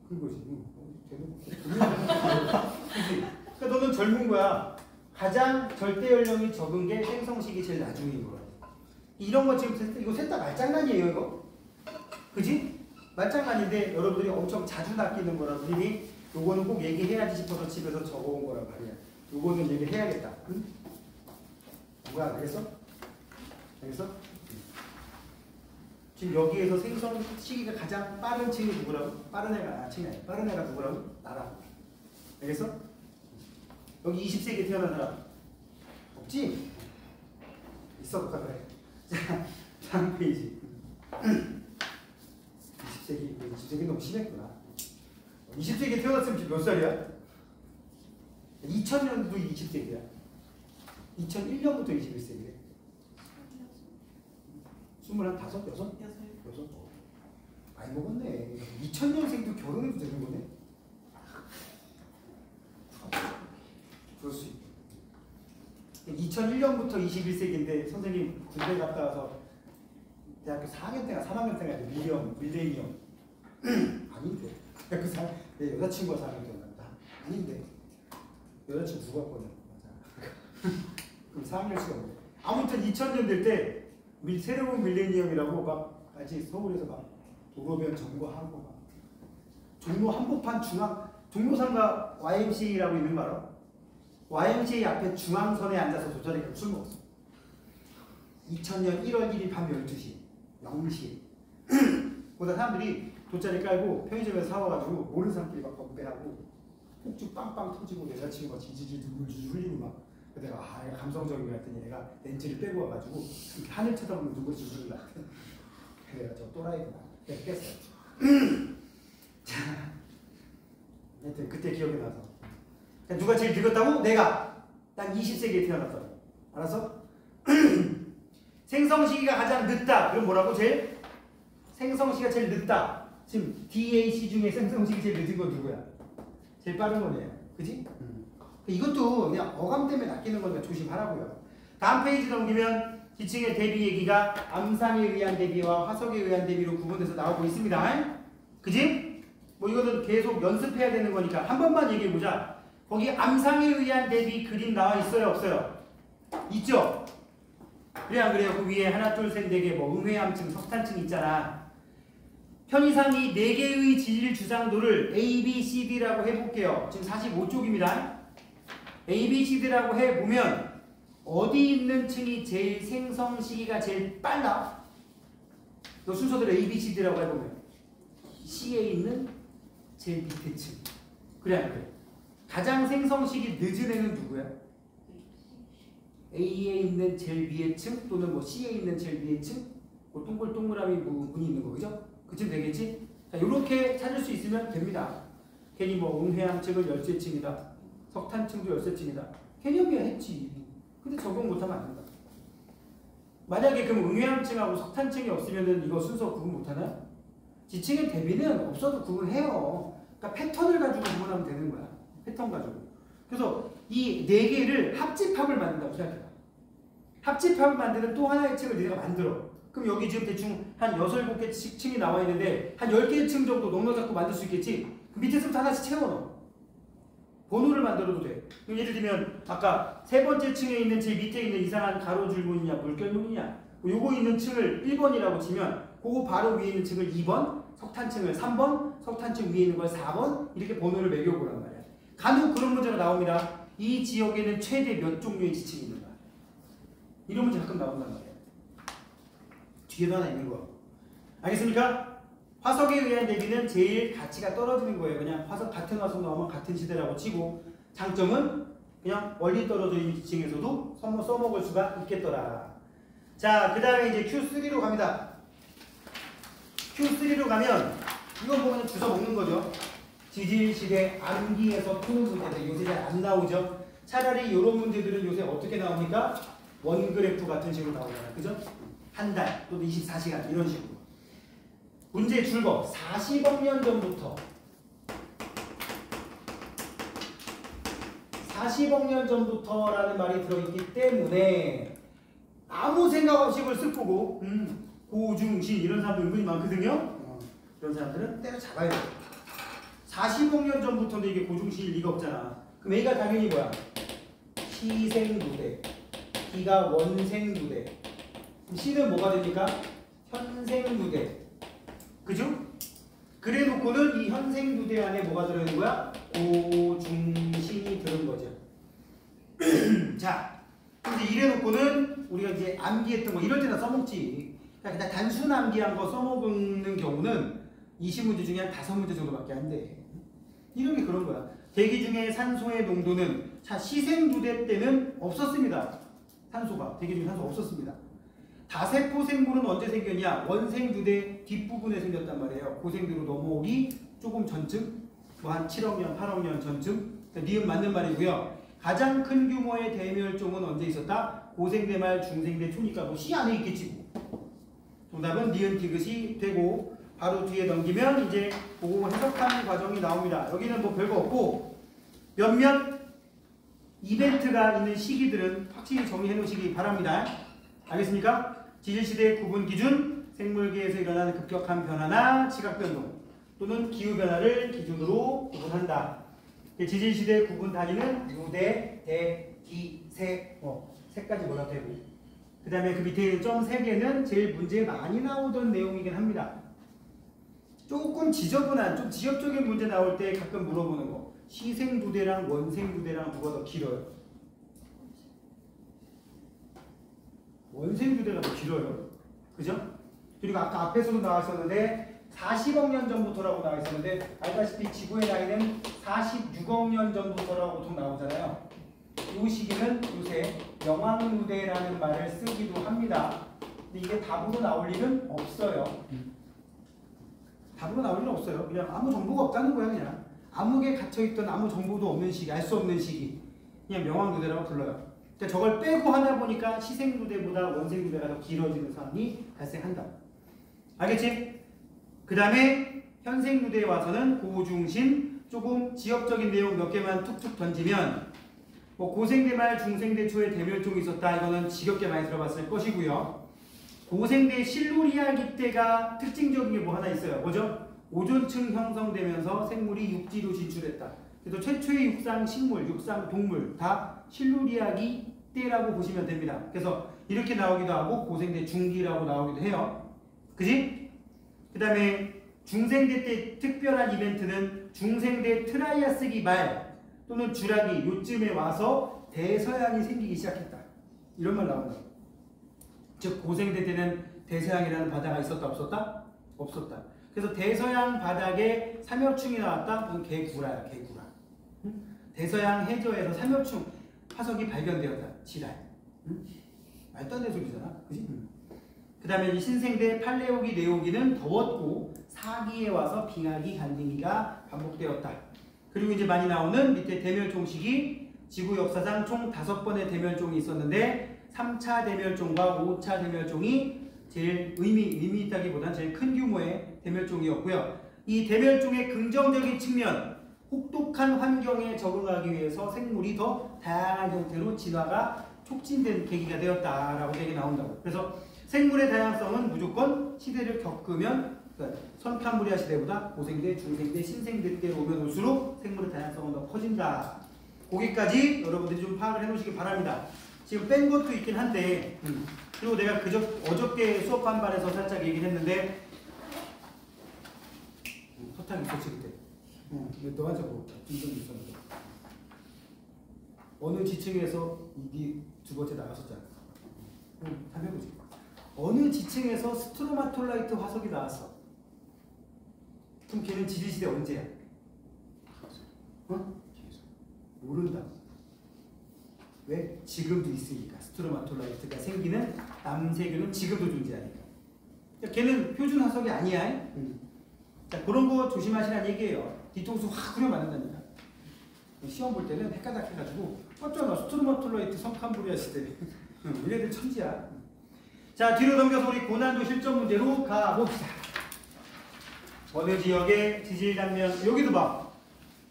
S1: 그거지. 그치? 그러니까 너는 젊은 거야. 가장 절대 연령이 적은 게 생성 시기 제일 나중인 거야. 이런 거 지금 이거 셋 다 말장난이에요, 이거? 그지? 말장난인데 여러분들이 엄청 자주 낚이는 거라 우리 요거는 꼭 얘기해야지 싶어서 집에서 적어온 거란 말이야. 요거는 얘기해야겠다. 응? 뭐야, 알겠어? 알겠어? 지금 여기에서 생성 시기가 가장 빠른 층이 누구라고? 빠른 애가 층이 아니야. 빠른 애가 누구라고? 나라고. 알겠어? 여기 20세기에 태어난 사람 없지? 있어, 그래. 자, 다음 페이지. 20세기 너무 심했구나. 20세기에 태어났으면 지금 몇 살이야? 2000년도 20세기야. 2001년부터 21세기래. 25, 6? 6? 많이 먹었네. 2000년생도 결혼해도 되는 거네? 그럴 수 있다. 2001년부터 21세기인데 선생님 군대 갔다 와서 대학교 4학년 때가 3학년 때가 밀레니엄 아닌데 내 여자친구가 4학년 때 갔다. 아닌데 여자친구 누가 거냐. 맞아. 그럼 4학년 수가 뭐. 아무튼 2000년 될 때 새로운 밀레니엄이라고 막 같이 서울에서 막 도로변 점거하고 막 종로 한복판 종로상가 YMCA라고 있는 거 알아? YMCA 앞에 중앙선에 앉아서 돗자리에 술 먹었어. 2000년 1월 1일 밤 12시 0시 보다 사람들이 돗자리 깔고 편의점에서 사와가지고 모르는 사람끼리 막 건배하고 폭죽 빵빵 터지고 여자친구가 지지지 눈물 주주 흘리고 막 내가 얘가 감성적인 거 같더니 얘가 렌즈를 빼고 와가지고 하늘 쳐다보면 눈물이 주주 흘러. 내가 저 또라이구나. 내가 깼어. 자, 하여튼 그때 기억이 나서 누가 제일 늙었다고? 내가. 난 20세기에 태어났다. 알았어? 생성 시기가 가장 늦다. 그럼 뭐라고? 생성 시기가 제일 늦다. 지금 DAC 중에 생성 시기 제일 늦은 건 누구야? 제일 빠른 거네요. 그지? 이것도 그냥 어감 때문에 낚이는 거니까 조심하라고요. 다음 페이지 넘기면 지층의 대비 얘기가 암상에 의한 대비와 화석에 의한 대비로 구분돼서 나오고 있습니다. 그지? 뭐 이거는 계속 연습해야 되는 거니까 한 번만 얘기해보자. 거기 암상에 의한 대비 그림 나와 있어요? 없어요? 있죠? 그래 안 그래요? 그 위에 하나 둘 셋 네 개 뭐 음회암층, 석탄층 있잖아. 편의상이 4개의 질일 주장도를 A, B, C, D라고 해볼게요. 지금 45쪽입니다. A, B, C, D라고 해보면 어디 있는 층이 제일 생성 시기가 제일 빨라? 이 순서대로 A, B, C, D라고 해보면 C에 있는 제일 밑에 층. 그래 안 그래? 가장 생성 시기 늦은 애는 누구야? A에 있는 제일 위의 층 또는 뭐 C에 있는 제일 위의 층? 뭐 동글동글함이 문이 있는 거 그죠? 그쯤 되겠지? 자, 이렇게 찾을 수 있으면 됩니다. 괜히 뭐 음회암층은 열쇠층이다. 석탄층도 열쇠층이다. 개념이야 했지. 근데 적용 못하면 안 된다. 만약에 그럼 음회암층하고 석탄층이 없으면은 이거 순서 구분 못하나? 지층의 대비는 없어도 구분해요. 그러니까 패턴을 가지고 구분하면 되는 거야. 패턴 가지고. 그래서 이 4개를 합집합을 만든다고 생각해봐. 합집합을 만드는 또 하나의 층을 네가 만들어. 그럼 여기 지금 대충 한 6, 7개 층이 나와 있는데 한 10개의 층 정도 넉넉 만들 수 있겠지? 그 밑에서부터 하나씩 채워넣어. 번호를 만들어도 돼. 그럼 예를 들면 아까 세 번째 층에 있는 제일 밑에 있는 이상한 가로줄문이냐 물결문이냐 뭐 요거 있는 층을 1번이라고 치면 그거 바로 위에 있는 층을 2번, 석탄층을 3번, 석탄층 위에 있는 걸 4번 이렇게 번호를 매겨보란 말이야. 간혹 그런 문제가 나옵니다. 이 지역에는 최대 몇 종류의 지층이 있는가? 이런 문제 가끔 나온단 말이야. 뒤에도 하나 있는 거. 알겠습니까? 화석에 의한 대비는 제일 가치가 떨어지는 거예요. 그냥 화석 같은 화석 나오면 같은 시대라고 치고 장점은 그냥 멀리 떨어져 있는 지층에서도 써먹을 수가 있겠더라. 자, 그 다음에 이제 Q3로 갑니다. Q3로 가면 이건 뭐 그냥 주워 먹는 거죠. 지질, 시대, 암기에서 푸는 문제들 요새 잘 안 나오죠. 차라리 이런 문제들은 요새 어떻게 나옵니까? 원그래프 같은 식으로 나오잖아요. 그죠? 한 달 또는 24시간 이런 식으로. 문제 줄거 40억 년 전부터 40억 년 전부터라는 말이 들어있기 때문에 아무 생각 없이 그걸 쓱 보고 고중신 이런 사람들 은근히 많거든요. 이런 사람들은 때려잡아야 돼요. 40억 년 전부터인데 이게 고중신일 리가 없잖아. 그럼 A가 당연히 뭐야? 시생두대, B가 원생두대, C는 뭐가 됩니까? 현생두대. 그죠? 그래 놓고는 이 현생두대 안에 뭐가 들어있는 거야? 고중신이 들은 거죠. 자, 이제 이래 놓고는 우리가 이제 암기했던 거 이럴 때나 써먹지. 그러니까 그냥 단순 암기한 거 써먹는 경우는 20문제 중에 한 5문제 정도밖에 안 돼. 이런 게 그런 거야. 대기 중에 산소의 농도는 시생두대 때는 없었습니다. 산소가 대기 중에 산소 없었습니다. 다세포 생물은 언제 생겼냐? 원생두대 뒷부분에 생겼단 말이에요. 고생두로 넘어오기 조금 전쯤, 뭐 한 7억 년, 8억 년 전쯤. 니은 맞는 말이고요. 가장 큰 규모의 대멸종은 언제 있었다? 고생대말, 중생대, 초니까 뭐 C 안에 있겠지. 정답은 니은 디귿이 되고 바로 뒤에 넘기면 이제 그거 해석하는 과정이 나옵니다. 여기는 뭐 별거 없고 몇몇 이벤트가 있는 시기들은 확실히 정리해 놓으시기 바랍니다. 알겠습니까? 지질시대의 구분 기준, 생물계에서 일어나는 급격한 변화나 지각변동 또는 기후변화를 기준으로 구분한다. 지질시대의 구분 단위는 유대, 대, 기, 세, 세까지 몰아도 되고 그 다음에 그 밑에 있는 점 3개는 제일 문제에 많이 나오던 내용이긴 합니다. 조금 지저분한, 좀 지역적인 문제 나올 때 가끔 물어보는 거. 시생두대랑 원생두대랑 누가 더 길어요? 원생두대가 더 길어요. 그죠? 그리고 아까 앞에서도 나왔었는데 40억 년 전부터라고 나와 있었는데 알다시피 지구의 나이는 46억 년 전부터라고 보통 나오잖아요. 이 시기는 요새 영왕누대라는 말을 쓰기도 합니다. 근데 이게 답으로 나올 리는 없어요. 답으로 나올 리는 없어요. 그냥 아무 정보가 없다는 거야. 그냥 암흑에 갇혀있던 아무 정보도 없는 시기, 알 수 없는 시기, 그냥 명왕누대라고 불러요. 그러니까 저걸 빼고 하다 보니까 시생누대보다 원생누대가 더 길어지는 상황이 발생한다. 알겠지? 그 다음에 현생누대에 와서는 고중심, 조금 지역적인 내용 몇 개만 툭툭 던지면 뭐 고생대 말 중생대 초에 대멸종이 있었다. 이거는 지겹게 많이 들어봤을 것이고요. 고생대 실루리아기 때가 특징적인 게 뭐 하나 있어요. 뭐죠? 오존층 형성되면서 생물이 육지로 진출했다. 그래서 최초의 육상 식물, 육상 동물 다 실루리아기 때라고 보시면 됩니다. 그래서 이렇게 나오기도 하고 고생대 중기라고 나오기도 해요. 그지? 그 다음에 중생대 때 특별한 이벤트는 중생대 트라이아스기 말 또는 주라기 요쯤에 와서 대서양이 생기기 시작했다. 이런 말 나온다. 즉 고생대 때는 대서양이라는 바다가 있었다 없었다? 없었다. 그래서 대서양 바닥에 삼엽충이 나왔다? 그건 개구라야, 개구라. 대서양 해저에서 삼엽충 화석이 발견되었다. 지랄. 말도 안 되는 소리잖아. 그지? 그 다음에 이 신생대 팔레오기, 네오기는 더웠고 사기에 와서 빙하기, 간빙기가 반복되었다. 그리고 이제 많이 나오는 밑에 대멸종 시기, 지구 역사상 총 5번의 대멸종이 있었는데 3차 대멸종과 5차 대멸종이 제일 의미 있다기보다는 제일 큰 규모의 대멸종이었고요. 이 대멸종의 긍정적인 측면, 혹독한 환경에 적응하기 위해서 생물이 더 다양한 형태로 진화가 촉진된 계기가 되었다라고 얘기 나온다고. 그래서 생물의 다양성은 무조건 시대를 겪으면 선캄브리아 시대보다 고생대, 중생대, 신생대 때로 오면 올수록 생물의 다양성은 더 커진다. 거기까지 여러분들이 좀 파악을 해놓으시기 바랍니다. 지금 뺀 것도 있긴 한데 그리고 내가 어저께 수업한 반에서 살짝 얘기를 했는데 서탕 있었지 그때. 너한테 뭐 인정이 있었는데 어느 지층에서 이 두 번째 나갔었잖아. 다 해보지. 어느 지층에서 스트로마톨라이트 화석이 나왔어. 그럼 걔는 지리시대 언제야? 어? 모른다. 왜? 지금도 있으니까. 스트로마톨라이트가 생기는 남세균은 지금도 존재하니까. 걔는 표준 화석이 아니야. 자, 그런 거 조심하시라는 얘기예요. 뒤통수 확 그려 맞는다니까. 시험 볼 때는 헷가닥 해가지고 맞잖아. 스트로마톨라이트 성캄브리아 시대. 얘네들 천지야. 자, 뒤로 넘겨서 우리 고난도 실전 문제로 가봅시다. 어느 지역의 지질 단면, 여기도 봐.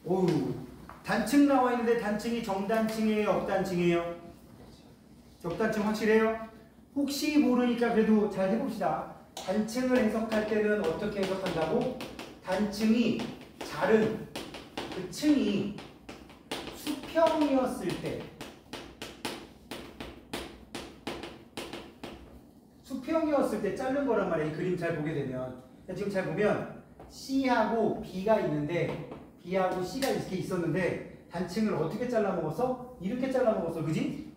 S1: 오우, 단층 나와 있는데 단층이 정단층이에요, 억단층이에요? 적단층 확실해요? 혹시 모르니까 그래도 잘 해봅시다. 단층을 해석할 때는 어떻게 해석한다고? 단층이 자른 그 층이 수평이었을 때, 수평이었을 때 자른 거란 말이야. 이 그림 잘 보게 되면. 지금 잘 보면 C하고 B가 있는데 B하고 C가 이렇게 있었는데 단층을 어떻게 잘라먹었어? 이렇게 잘라먹었어. 그지?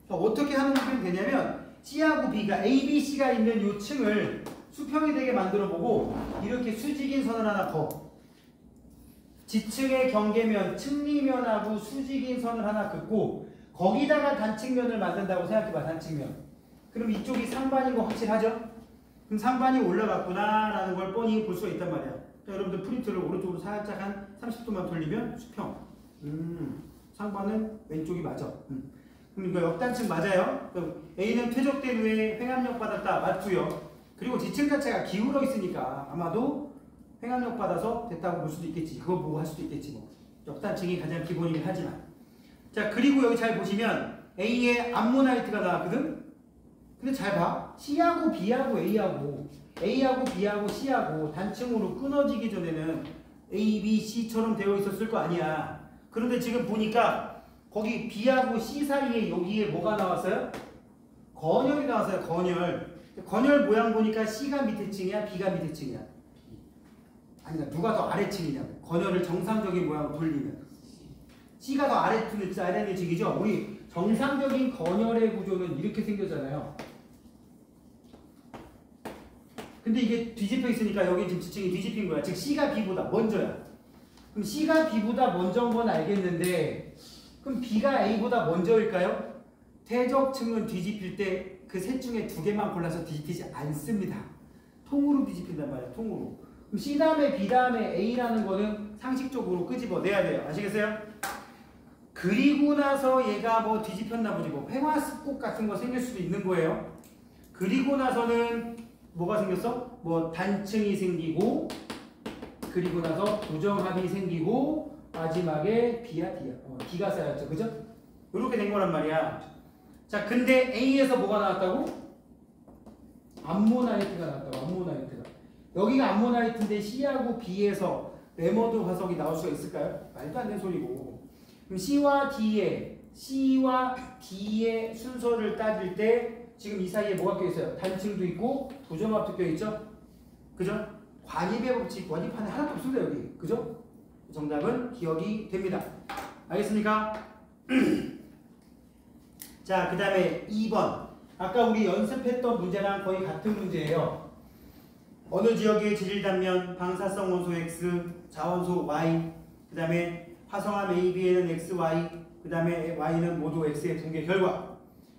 S1: 어떻게 하는 그림이 되냐면 C하고 B가 A, B, C가 있는 이 층을 수평이 되게 만들어보고 이렇게 수직인 선을 하나 더 지층의 경계면, 층리면하고 수직인 선을 하나 긋고 거기다가 단층면을 만든다고 생각해봐. 단층면. 그럼 이쪽이 상반인 거 확실하죠? 그럼 상반이 올라갔구나 라는 걸 뻔히 볼 수가 있단 말이야. 자, 여러분들 프린트를 오른쪽으로 살짝 한 30도만 돌리면 수평. 상반은 왼쪽이 맞아. 그럼 이거 역단층 맞아요? 그럼 A는 퇴적된 후에 횡압력 받았다. 맞고요. 그리고 지층 자체가 기울어 있으니까 아마도 횡압력 받아서 됐다고 볼 수도 있겠지. 그거 보고 할 수도 있겠지. 뭐. 역단층이 가장 기본이긴 하지만. 자, 그리고 여기 잘 보시면 A에 암모나이트가 나왔거든? 근데 잘 봐. C하고 B하고 A하고 B하고 C하고 단층으로 끊어지기 전에는 A, B, C처럼 되어 있었을 거 아니야. 그런데 지금 보니까 거기 B하고 C 사이에 여기에 뭐가 나왔어요? 건열이 나왔어요. 건열. 건열 모양 보니까 C가 밑에 층이야? B가 밑에 층이야? 아니다. 누가 더 아래층이냐고. 건열을 정상적인 모양으로 돌리면. C가 더 아래층이죠? 우리 정상적인 건열의 구조는 이렇게 생겼잖아요. 근데 이게 뒤집혀 있으니까 여기 지금 지층이 뒤집힌 거야. 즉 C가 B보다 먼저야. 그럼 C가 B보다 먼저인 건 알겠는데 그럼 B가 A보다 먼저일까요? 퇴적층은 뒤집힐 때 그 셋 중에 2개만 골라서 뒤집히지 않습니다. 통으로 뒤집힌단 말이야. 통으로. 그럼 C 다음에 B 다음에 A라는 거는 상식적으로 끄집어내야 돼요. 아시겠어요? 그리고 나서 얘가 뭐 뒤집혔나 보지 뭐 횡화습곡 같은 거 생길 수도 있는 거예요. 그리고 나서는 뭐가 생겼어? 뭐 단층이 생기고 그리고 나서 부정합이 생기고 마지막에 B야 D야. D가 쌓였죠. 그죠? 이렇게 된 거란 말이야. 자, 근데 A에서 뭐가 나왔다고? 암모나이트가 나왔다고. 암모나이트가. 여기가 암모나이트인데 C하고 B에서 레머드 화석이 나올 수가 있을까요? 말도 안 되는 소리고. 그럼 C와 D의 순서를 따질 때 지금 이 사이에 뭐가 껴있어요? 단층도 있고 부정합도 껴있죠? 그죠? 관입의 법칙, 관입하는 하나도 없습니다 여기. 그죠? 정답은 기억이 됩니다. 알겠습니까? 자, 그 다음에 2번. 아까 우리 연습했던 문제랑 거의 같은 문제예요. 어느 지역의 지질 단면, 방사성 원소 X, 자원소 Y, 그 다음에 화성암 AB에는 XY, 그 다음에 Y는 모두 X의 붕괴 결과.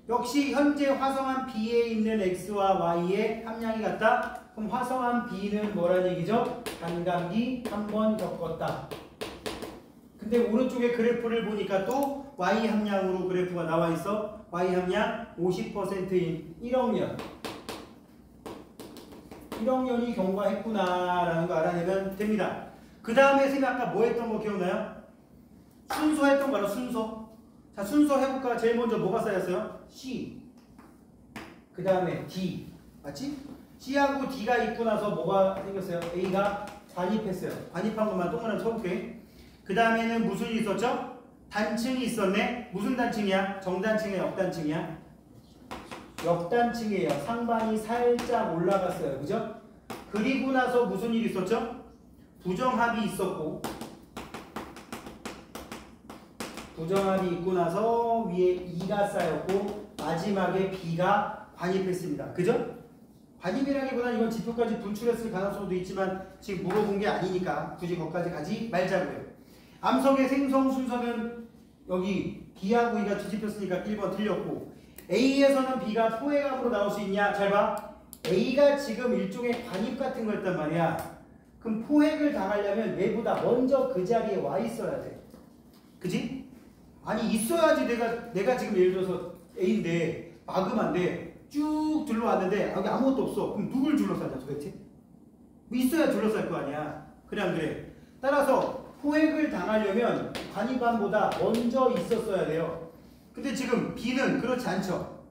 S1: 역시 현재 화성암 B에 있는 X와 Y의 함량이 같다? 그럼 화성암 B는 뭐라는 얘기죠? 반감기 한 번 겪었다. 근데 오른쪽에 그래프를 보니까 또 Y 함량으로 그래프가 나와 있어. Y 함량 50%인 1억 년. 1억 년이 경과했구나라는 거 알아내면 됩니다. 그 다음에 선생님 아까 뭐 했던 거 기억나요? 순서 했던 거라 순서. 자, 순서 해볼까? 제일 먼저 뭐가 쌓였어요? C. 그 다음에 D. 맞지? C하고 D가 있고 나서 뭐가 생겼어요? A가 관입했어요. 관입한 것만 동그라미 쳐볼게. 그 다음에는 무슨 일이 있었죠? 단층이 있었네. 무슨 단층이야? 정단층이야? 역단층이야? 역단층이에요. 상반이 살짝 올라갔어요. 그죠? 그리고 나서 무슨 일이 있었죠? 부정합이 있었고, 부정합이 있고 나서 위에 2가 쌓였고 마지막에 B가 관입했습니다. 그죠? 관입이라기보다는 이건 지표까지 분출했을 가능성도 있지만 지금 물어본 게 아니니까 굳이 거기까지 가지 말자고요. 암석의 생성 순서는 여기 B하고 E가 뒤집혔으니까 1번 틀렸고, A에서는 B가 포획암으로 나올 수 있냐? 잘 봐. A가 지금 일종의 관입 같은 거였단 말이야. 그럼 포획을 당하려면 얘보다 먼저 그 자리에 와 있어야 돼. 그지? 아니 있어야지. 내가 지금 예를 들어서 A인데 마그마인데 쭉 둘러왔는데 여기 아무것도 없어. 그럼 누굴 둘러싸냐 도대체? 뭐 있어야 둘러쌀 거 아니야. 그래 안 그래? 따라서 포획을 당하려면 관입암보다 먼저 있었어야 돼요. 근데 지금 B는 그렇지 않죠.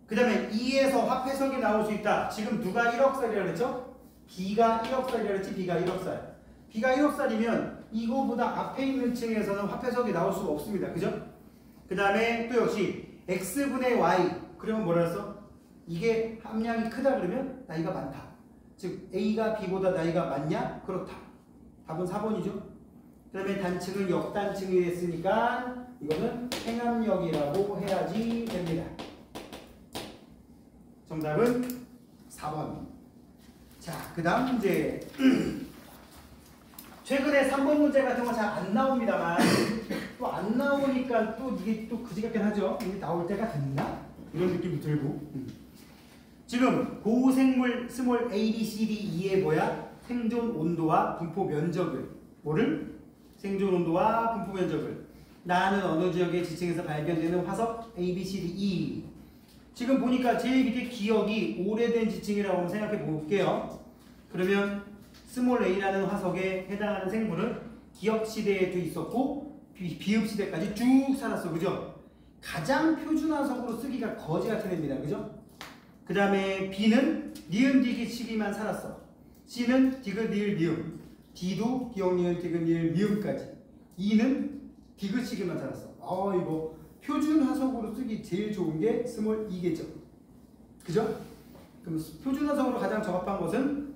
S1: 그 다음에 E에서 합해석이 나올 수 있다. 지금 누가 1억살이라고 그랬죠? B가 1억살이라고 그랬지? B가 1억살. B가 1억살이면 이거보다 앞에 있는 층에서는 합해석이 나올 수가 없습니다. 그죠? 그 다음에 또 역시 X분의 Y. 그러면 뭐라 했어? 이게 함량이 크다 그러면 나이가 많다. 즉 A가 B보다 나이가 많냐? 그렇다. 답은 4번이죠. 그 다음에 단층은 역단층이 됐으니까 이거는 행압력이라고 해야지 됩니다. 정답은 4번. 자, 그 다음 문제. 최근에 3번 문제 같은 거 잘 안 나옵니다만 또 안 나오니까 또 이게 또 그지 같긴 하죠. 이게 나올 때가 됐나? 이런 느낌도 들고. 지금 고생물 스몰 A, B, C, D, E의 뭐야? 생존 온도와 분포 면적을 뭐를? 생존 온도와 분포 면적을 나는 어느 지역의 지층에서 발견되는 화석 A, B, C, D, E. 지금 보니까 제일 밑에 기억이 오래된 지층이라고 한번 생각해 볼게요. 그러면 스몰 A라는 화석에 해당하는 생물은 기억 시대에도 있었고 비읍 시대까지 쭉 살았어. 그죠? 가장 표준 화석으로 쓰기가 거지 같은 애입니다. 그죠? 그 다음에 B는 니은 디귿 시기만 살았어. C는 디귿 니을 니음, D도 기억 니은 디귿 니을 니음까지. E는 디귿 시기만 살았어. 이거 표준 화석으로 쓰기 제일 좋은 게 스몰 E겠죠. 그죠? 그럼 표준 화석으로 가장 적합한 것은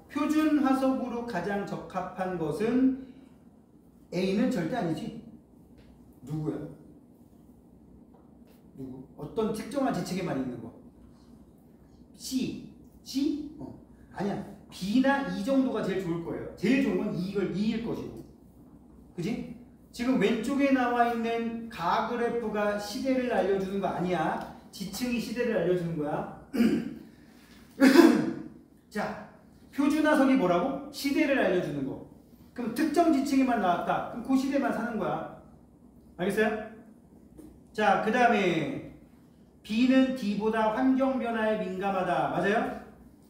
S1: 표준 화석으로 가장 적합한 것은 A는 절대 아니지. 누구야? 누구? 어떤 특정한 지층에만 있는 거. C? C? 아니야. B나 E 정도가 제일 좋을 거예요. 제일 좋은 건 E일 것이고. 그지? 지금 왼쪽에 나와 있는 가그래프가 시대를 알려주는 거 아니야. 지층이 시대를 알려주는 거야. 자, 표준 화석이 뭐라고? 시대를 알려주는 거. 그럼 특정 지층에만 나왔다. 그럼 그 시대만 사는 거야. 알겠어요? 자, 그 다음에 B는 D보다 환경 변화에 민감하다. 맞아요?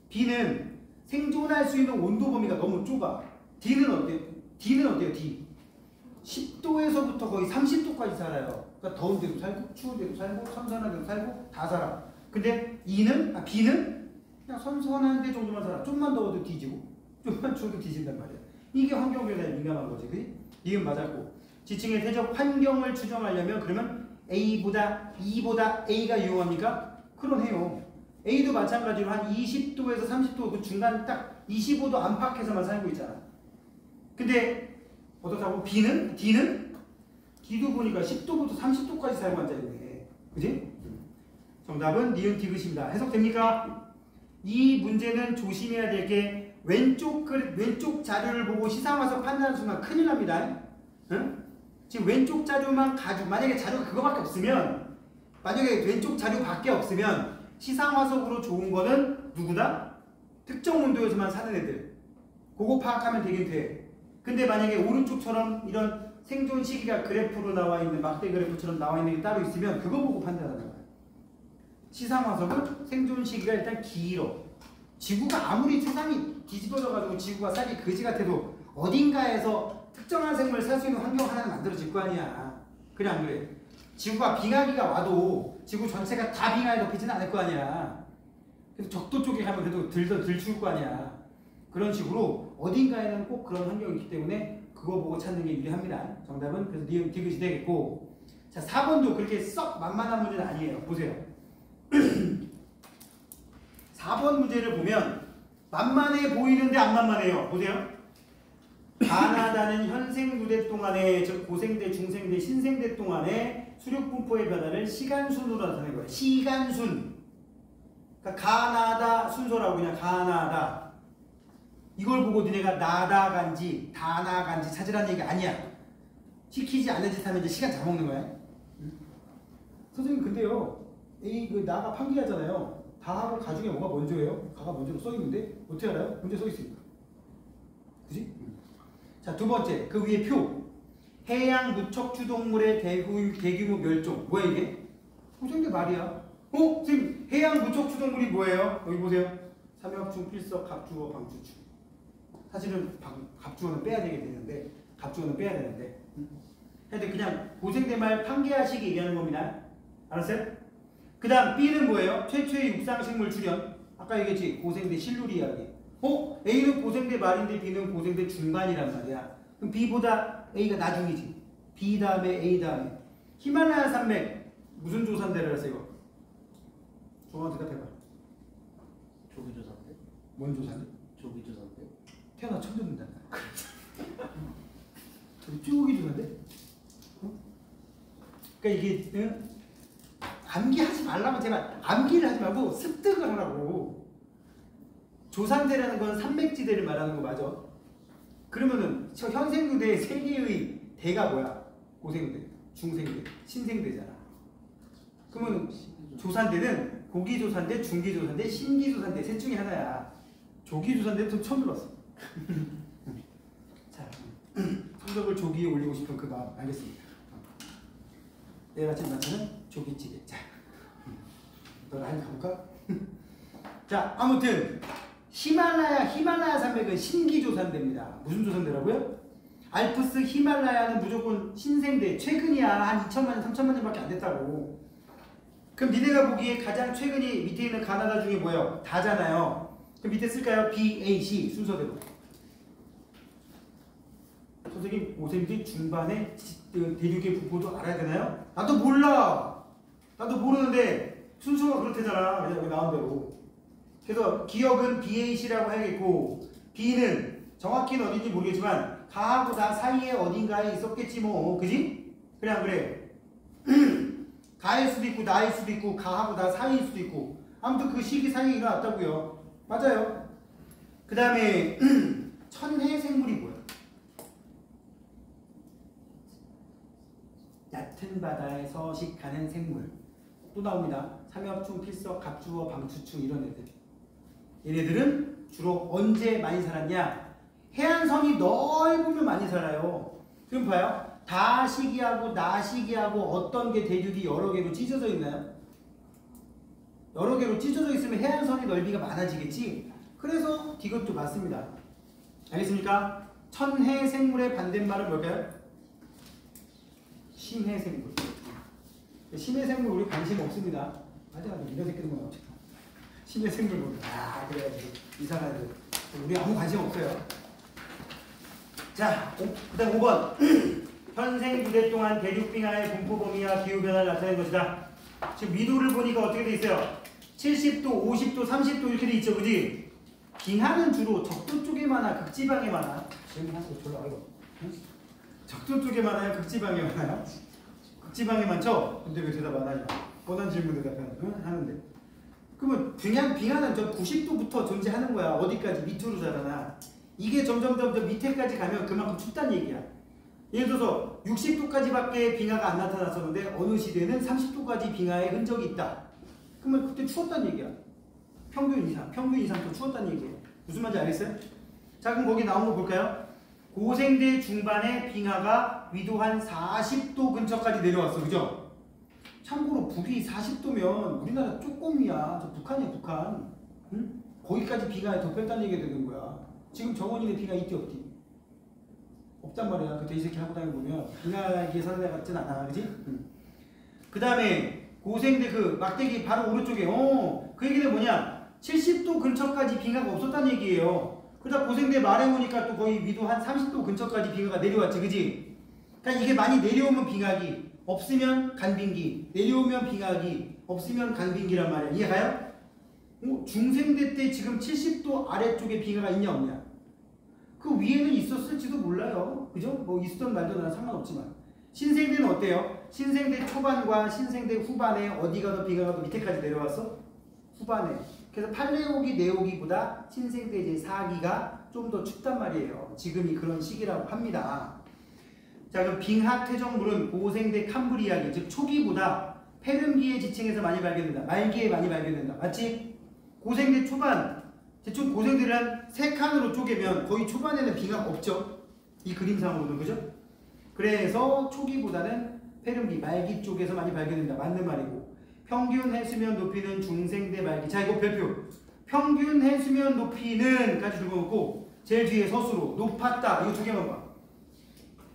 S1: B는 생존할 수 있는 온도 범위가 너무 좁아. D는 어때요? D? 10도에서부터 거의 30도까지 살아요. 그러니까 더운 데도 살고 추운 데도 살고 선선한 데도 살고 다 살아. 근데 B는 그냥 선선한 데 정도만 살아. 좀만 더워도 뒤지고 좀만 추워도 뒤진단 말이야. 이게 환경 변화에 민감한 거지. 그치? 이건 맞았고. 지층의 대적 환경을 추정하려면 그러면 A보다 A가 유용합니까? 그러네요. A도 마찬가지로 한 20도에서 30도 그 중간 딱 25도 안팎에서만 살고 있잖아. 근데 어떻다고? D도 보니까 10도부터 30도까지 살고 앉아있네. 그지? 정답은 니은 디귿입니다. 해석됩니까? 이 문제는 조심해야 될 게 왼쪽 자료를 보고 시상화석 판단하는 순간 큰일 납니다. 응? 지금 왼쪽 자료만 가지고 만약에 자료가 그거밖에 없으면 만약에 왼쪽 자료밖에 없으면 시상화석으로 좋은 거는 누구다? 특정 온도에서만 사는 애들. 그거 파악하면 되긴 돼. 근데 만약에 오른쪽처럼 이런 생존 시기가 그래프로 나와 있는 막대 그래프처럼 나와 있는 게 따로 있으면 그거 보고 판단하는 거야. 시상화석은 생존 시기가 일단 길어. 지구가 아무리 세상이 뒤집어져가지고 지구가 살기 거지 같아도 어딘가에서 특정한 생물을 살 수 있는 환경 하나는 만들어질 거 아니야. 그래 안 그래? 지구가 빙하기가 와도 지구 전체가 다 빙하에 덮이지는 않을 거 아니야. 그래서 적도 쪽에 가면 그래도 덜 추울 거 아니야. 그런 식으로 어딘가에는 꼭 그런 환경이 있기 때문에 그거 보고 찾는 게 유리합니다. 정답은 그래서 니은 디귿이 되겠고, 자 4번도 그렇게 썩 만만한 문제는 아니에요. 보세요. 4번 문제를 보면 만만해 보이는데 안 만만해요. 보세요. 가나다는 현생 누대 동안에, 즉 고생대, 중생대, 신생대 동안에 수륙 분포의 변화를 시간순으로 나타낸 거예요. 시간순. 그러니까 가나다 순서라고 그냥 가나다. 이걸 보고 니네가 나다간지 다나간지 찾으라는 얘기 아니야. 시키지 않는 짓 하면 이제 시간 잘 먹는 거야. 선생님 근데요, 그 나가 판기하잖아요. 다하고 가 중에 뭐가 먼저예요? 가가 먼저로 써 있는데 어떻게 알아요? 먼저 써 있으니까. 그지? 자, 두 번째 그 위에 표. 해양 무척추 동물의 대규모 멸종. 뭐야 이게? 선생님 말이야. 선생님 해양 무척추 동물이 뭐예요? 여기 보세요. 삼엽충, 필석, 갑주어, 방추충. 사실은 갑주어는 빼야 되는데 하여튼 그냥 고생대말 판계하시기 얘기하는 겁니다. 알았어요? 그 다음 B는 뭐예요? 최초의 육상식물 출현. 아까 얘기했지. 고생대 실룰 이야기. A는 고생대 말인데 B는 고생대 중반이란 말이야. 그럼 B보다 A가 나중이지. B 다음에 A 다음에. 히말라야 산맥 무슨 조산대를 했어 이거? 조만 대답해봐.
S2: 조기조사인데?
S1: 뭔 조산대?
S2: 조기조사인데?
S1: 태어나 처음 듣는다. 저기 쪼기 조산대? 그러니까 이게 암기하지 말라면 제발 암기를 하지 말고 습득을 하라고. 조산대라는 건 산맥지대를 말하는 거 맞아? 그러면은 저 현생유대 세 개의 대가 뭐야? 고생대, 중생대, 신생대잖아. 그러면 조산대는 고기조산대, 중기조산대, 신기조산대 셋 중에 하나야. 조기조산대는 좀 처음 들었어. 자, 성적을 조기에 올리고 싶은 그 마음 알겠습니다. 내일 아침 반찬은 조기찌개. 자, 너 라인 가볼까? 자, 아무튼 히말라야 산맥은 신기조산대입니다. 무슨 조산대라고요? 알프스 히말라야는 무조건 신생대. 최근이야. 한 2천만 년, 3천만 년밖에 안 됐다고. 그럼 니네가 보기에 가장 최근이 밑에 있는 가나다 중에 뭐예요? 다잖아요. 그럼 밑에 쓸까요? B, A, C 순서대로. 선생님 고생대 중반에 대륙의 분포도 알아야 되나요? 나도 몰라. 나도 모르는데 순서가 그렇대잖아. 그냥 여기 나온 대로. 그래서 기억은 BAC라고 해야겠고, B는 정확히는 어딘지 모르겠지만 가하고 나 사이에 어딘가에 있었겠지 뭐. 그지? 그래 안 그래? 가일 수도 있고 나일 수도 있고 가하고 나 사이일 수도 있고 아무튼 그 시기 사이에 일어났다고요. 맞아요. 그 다음에 천해 생물이 뭐야? 얕은 바다에 서식하는 생물. 또 나옵니다. 삼엽충, 필석, 갑주어, 방추충 이런 애들. 얘네들은 주로 언제 많이 살았냐? 해안선이 넓으면 많이 살아요. 그럼 봐요. 다시기하고 나시기하고 어떤 게 대륙이 여러 개로 찢어져 있나요? 여러 개로 찢어져 있으면 해안선의 넓이가 많아지겠지. 그래서 이것도 맞습니다. 알겠습니까? 천해생물의 반대말은 뭘까요? 심해생물. 심해생물 우리 관심 없습니다. 맞아, 이런 새끼들 뭐 심해생물 뭐 그래가지고 이상한 애들 우리 아무 관심 없어요. 자, 그 다음 5번. 현생 부대 동안 대륙빙하의 분포 범위와 기후변화를 나타낸 것이다. 지금 위도를 보니까 어떻게 돼 있어요? 70도, 50도, 30도 이렇게 돼 있죠, 그지? 빙하는 주로 적도 쪽에 많아, 극지방에 많아. 지금 한거 졸라 이거. 적도 쪽에 많아요, 극지방에 많아요? 극지방에 많죠? 근데 왜 대답 안 하냐? 뻔한 질문 대답하는데. 그러면 빙하는 저 90도부터 존재하는 거야. 어디까지? 밑으로 자라나. 이게 점점 저 밑에까지 가면 그만큼 춥다는 얘기야. 예를 들어서 60도까지밖에 빙하가 안 나타났었는데 어느 시대는 30도까지 빙하의 흔적이 있다. 그러면 그때 추웠다는 얘기야. 평균 이상 더 추웠다는 얘기예요. 무슨 말인지 알겠어요? 자, 그럼 거기 나온 거 볼까요? 고생대 중반에 빙하가 위도 한 40도 근처까지 내려왔어. 그죠? 참고로 북위 40도면 우리나라 조금이야. 저 북한이야, 북한. 응? 거기까지 빙하에 덮였다는 얘기가 되는 거야. 지금 정원이네 빙하 있디 없디? 없단 말이야. 그때 이 새끼 하고 다니보면 빙하에 사는 애 같진 않아. 그지? 응. 그 다음에 고생대 그 막대기 바로 오른쪽에 그 얘기는 뭐냐? 70도 근처까지 빙하가 없었다는 얘기예요. 그러다 고생대 말해 보니까 또 거의 위도 한 30도 근처까지 빙하가 내려왔지. 그지? 그러니까 이게 많이 내려오면 빙하기, 없으면 간빙기, 내려오면 빙하기, 없으면 간빙기란 말이야. 이해가요? 중생대 때 지금 70도 아래쪽에 빙하가 있냐 없냐? 그 위에는 있었을지도 몰라요. 그죠? 뭐 있었던 말도 나는 상관없지만. 신생대는 어때요? 신생대 초반과 신생대 후반에 어디가 더 빙하가 더 밑에까지 내려왔어? 후반에. 그래서 팔레오기, 네오기보다 신생대 이제 4기가 좀 더 춥단 말이에요. 지금이 그런 시기라고 합니다. 자, 그럼 빙하 퇴적물은 고생대 캄브리아기, 즉 초기보다 페름기의 지층에서 많이 발견된다. 말기에 많이 발견된다. 맞지? 고생대 초반, 대충 고생대를 한 3칸으로 쪼개면 거의 초반에는 빙하가 없죠. 이 그림상으로는. 그죠? 그래서 초기보다는 페름기, 말기 쪽에서 많이 발견된다. 맞는 말이고. 평균 해수면 높이는 중생대 말기. 자, 이거 별표. 평균 해수면 높이는 까지 적어놓고 제일 뒤에 서술로 높았다. 이거 2개만 봐.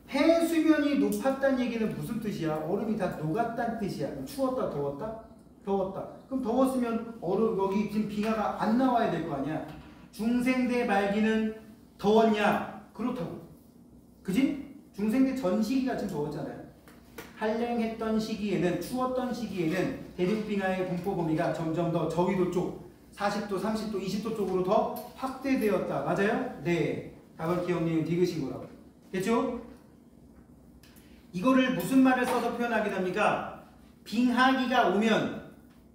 S1: 해수면이 높았다는 얘기는 무슨 뜻이야? 얼음이 다 녹았다는 뜻이야. 추웠다, 더웠다? 더웠다. 그럼 더웠으면 얼음 여기 지금 빙하가 안 나와야 될 거 아니야. 중생대 말기는 더웠냐? 그렇다고. 그지? 중생대 전 시기가 지금 더웠잖아요. 한랭했던 시기에는, 추웠던 시기에는 대륙빙하의 분포 범위가 점점 더 저위도 쪽 40도, 30도, 20도 쪽으로 더 확대되었다. 맞아요? 네. 답은 기억니은 디귿인 거라고. 됐죠? 이거를 무슨 말을 써서 표현하게 됩니까? 빙하기가 오면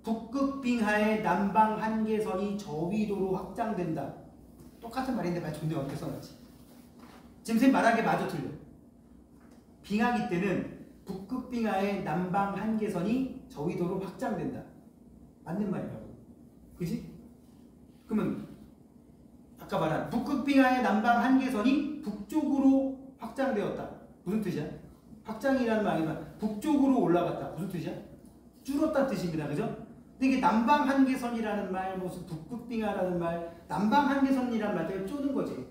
S1: 북극빙하의 남방 한계선이 저위도로 확장된다. 똑같은 말인데 말 존내 어떻게 써놨지? 지금 쌤 말한 게 마저 틀려. 빙하기 때는 북극빙하의 남방 한계선이 저위도로 확장된다. 맞는 말이라고. 그지? 그러면 아까 말한 북극빙하의 남방 한계선이 북쪽으로 확장되었다. 무슨 뜻이야? 확장이라는 말 아니라 북쪽으로 올라갔다. 무슨 뜻이야? 줄었다는 뜻입니다. 그죠? 근데 이게 남방 한계선이라는 말, 무슨 북극빙하라는 말, 남방 한계선이라는 말 때문에 쪼는 거지.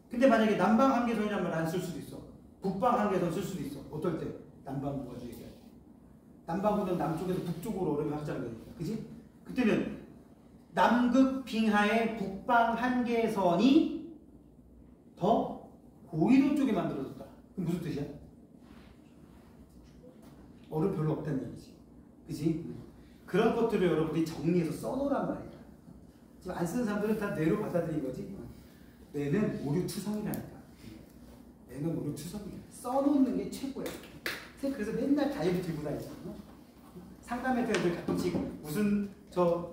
S1: 근데 만약에 남방 한계선이라는 말 안 쓸 수도 있어. 북방 한계선 쓸 수도 있어. 어떨 때? 남반구가 얘기해. 남반구는 남쪽에서 북쪽으로 얼음이 확장되니까. 그지? 그때는 남극 빙하의 북방 한계선이 더 고위도 쪽에 만들어졌다. 그럼 무슨 뜻이야? 얼음 별로 없다는 얘기지. 그지? 그런 것들을 여러분들이 정리해서 써놓으란 말이야. 지금 안 쓰는 사람들은 다 뇌로 받아들인 거지. 뇌는 오류투성이라니까. 뇌는 오류투성이야. 써놓는 게 최고야. 그래서 맨날 다이어트 들고 다니잖아. 상담할 때들 가끔씩 무슨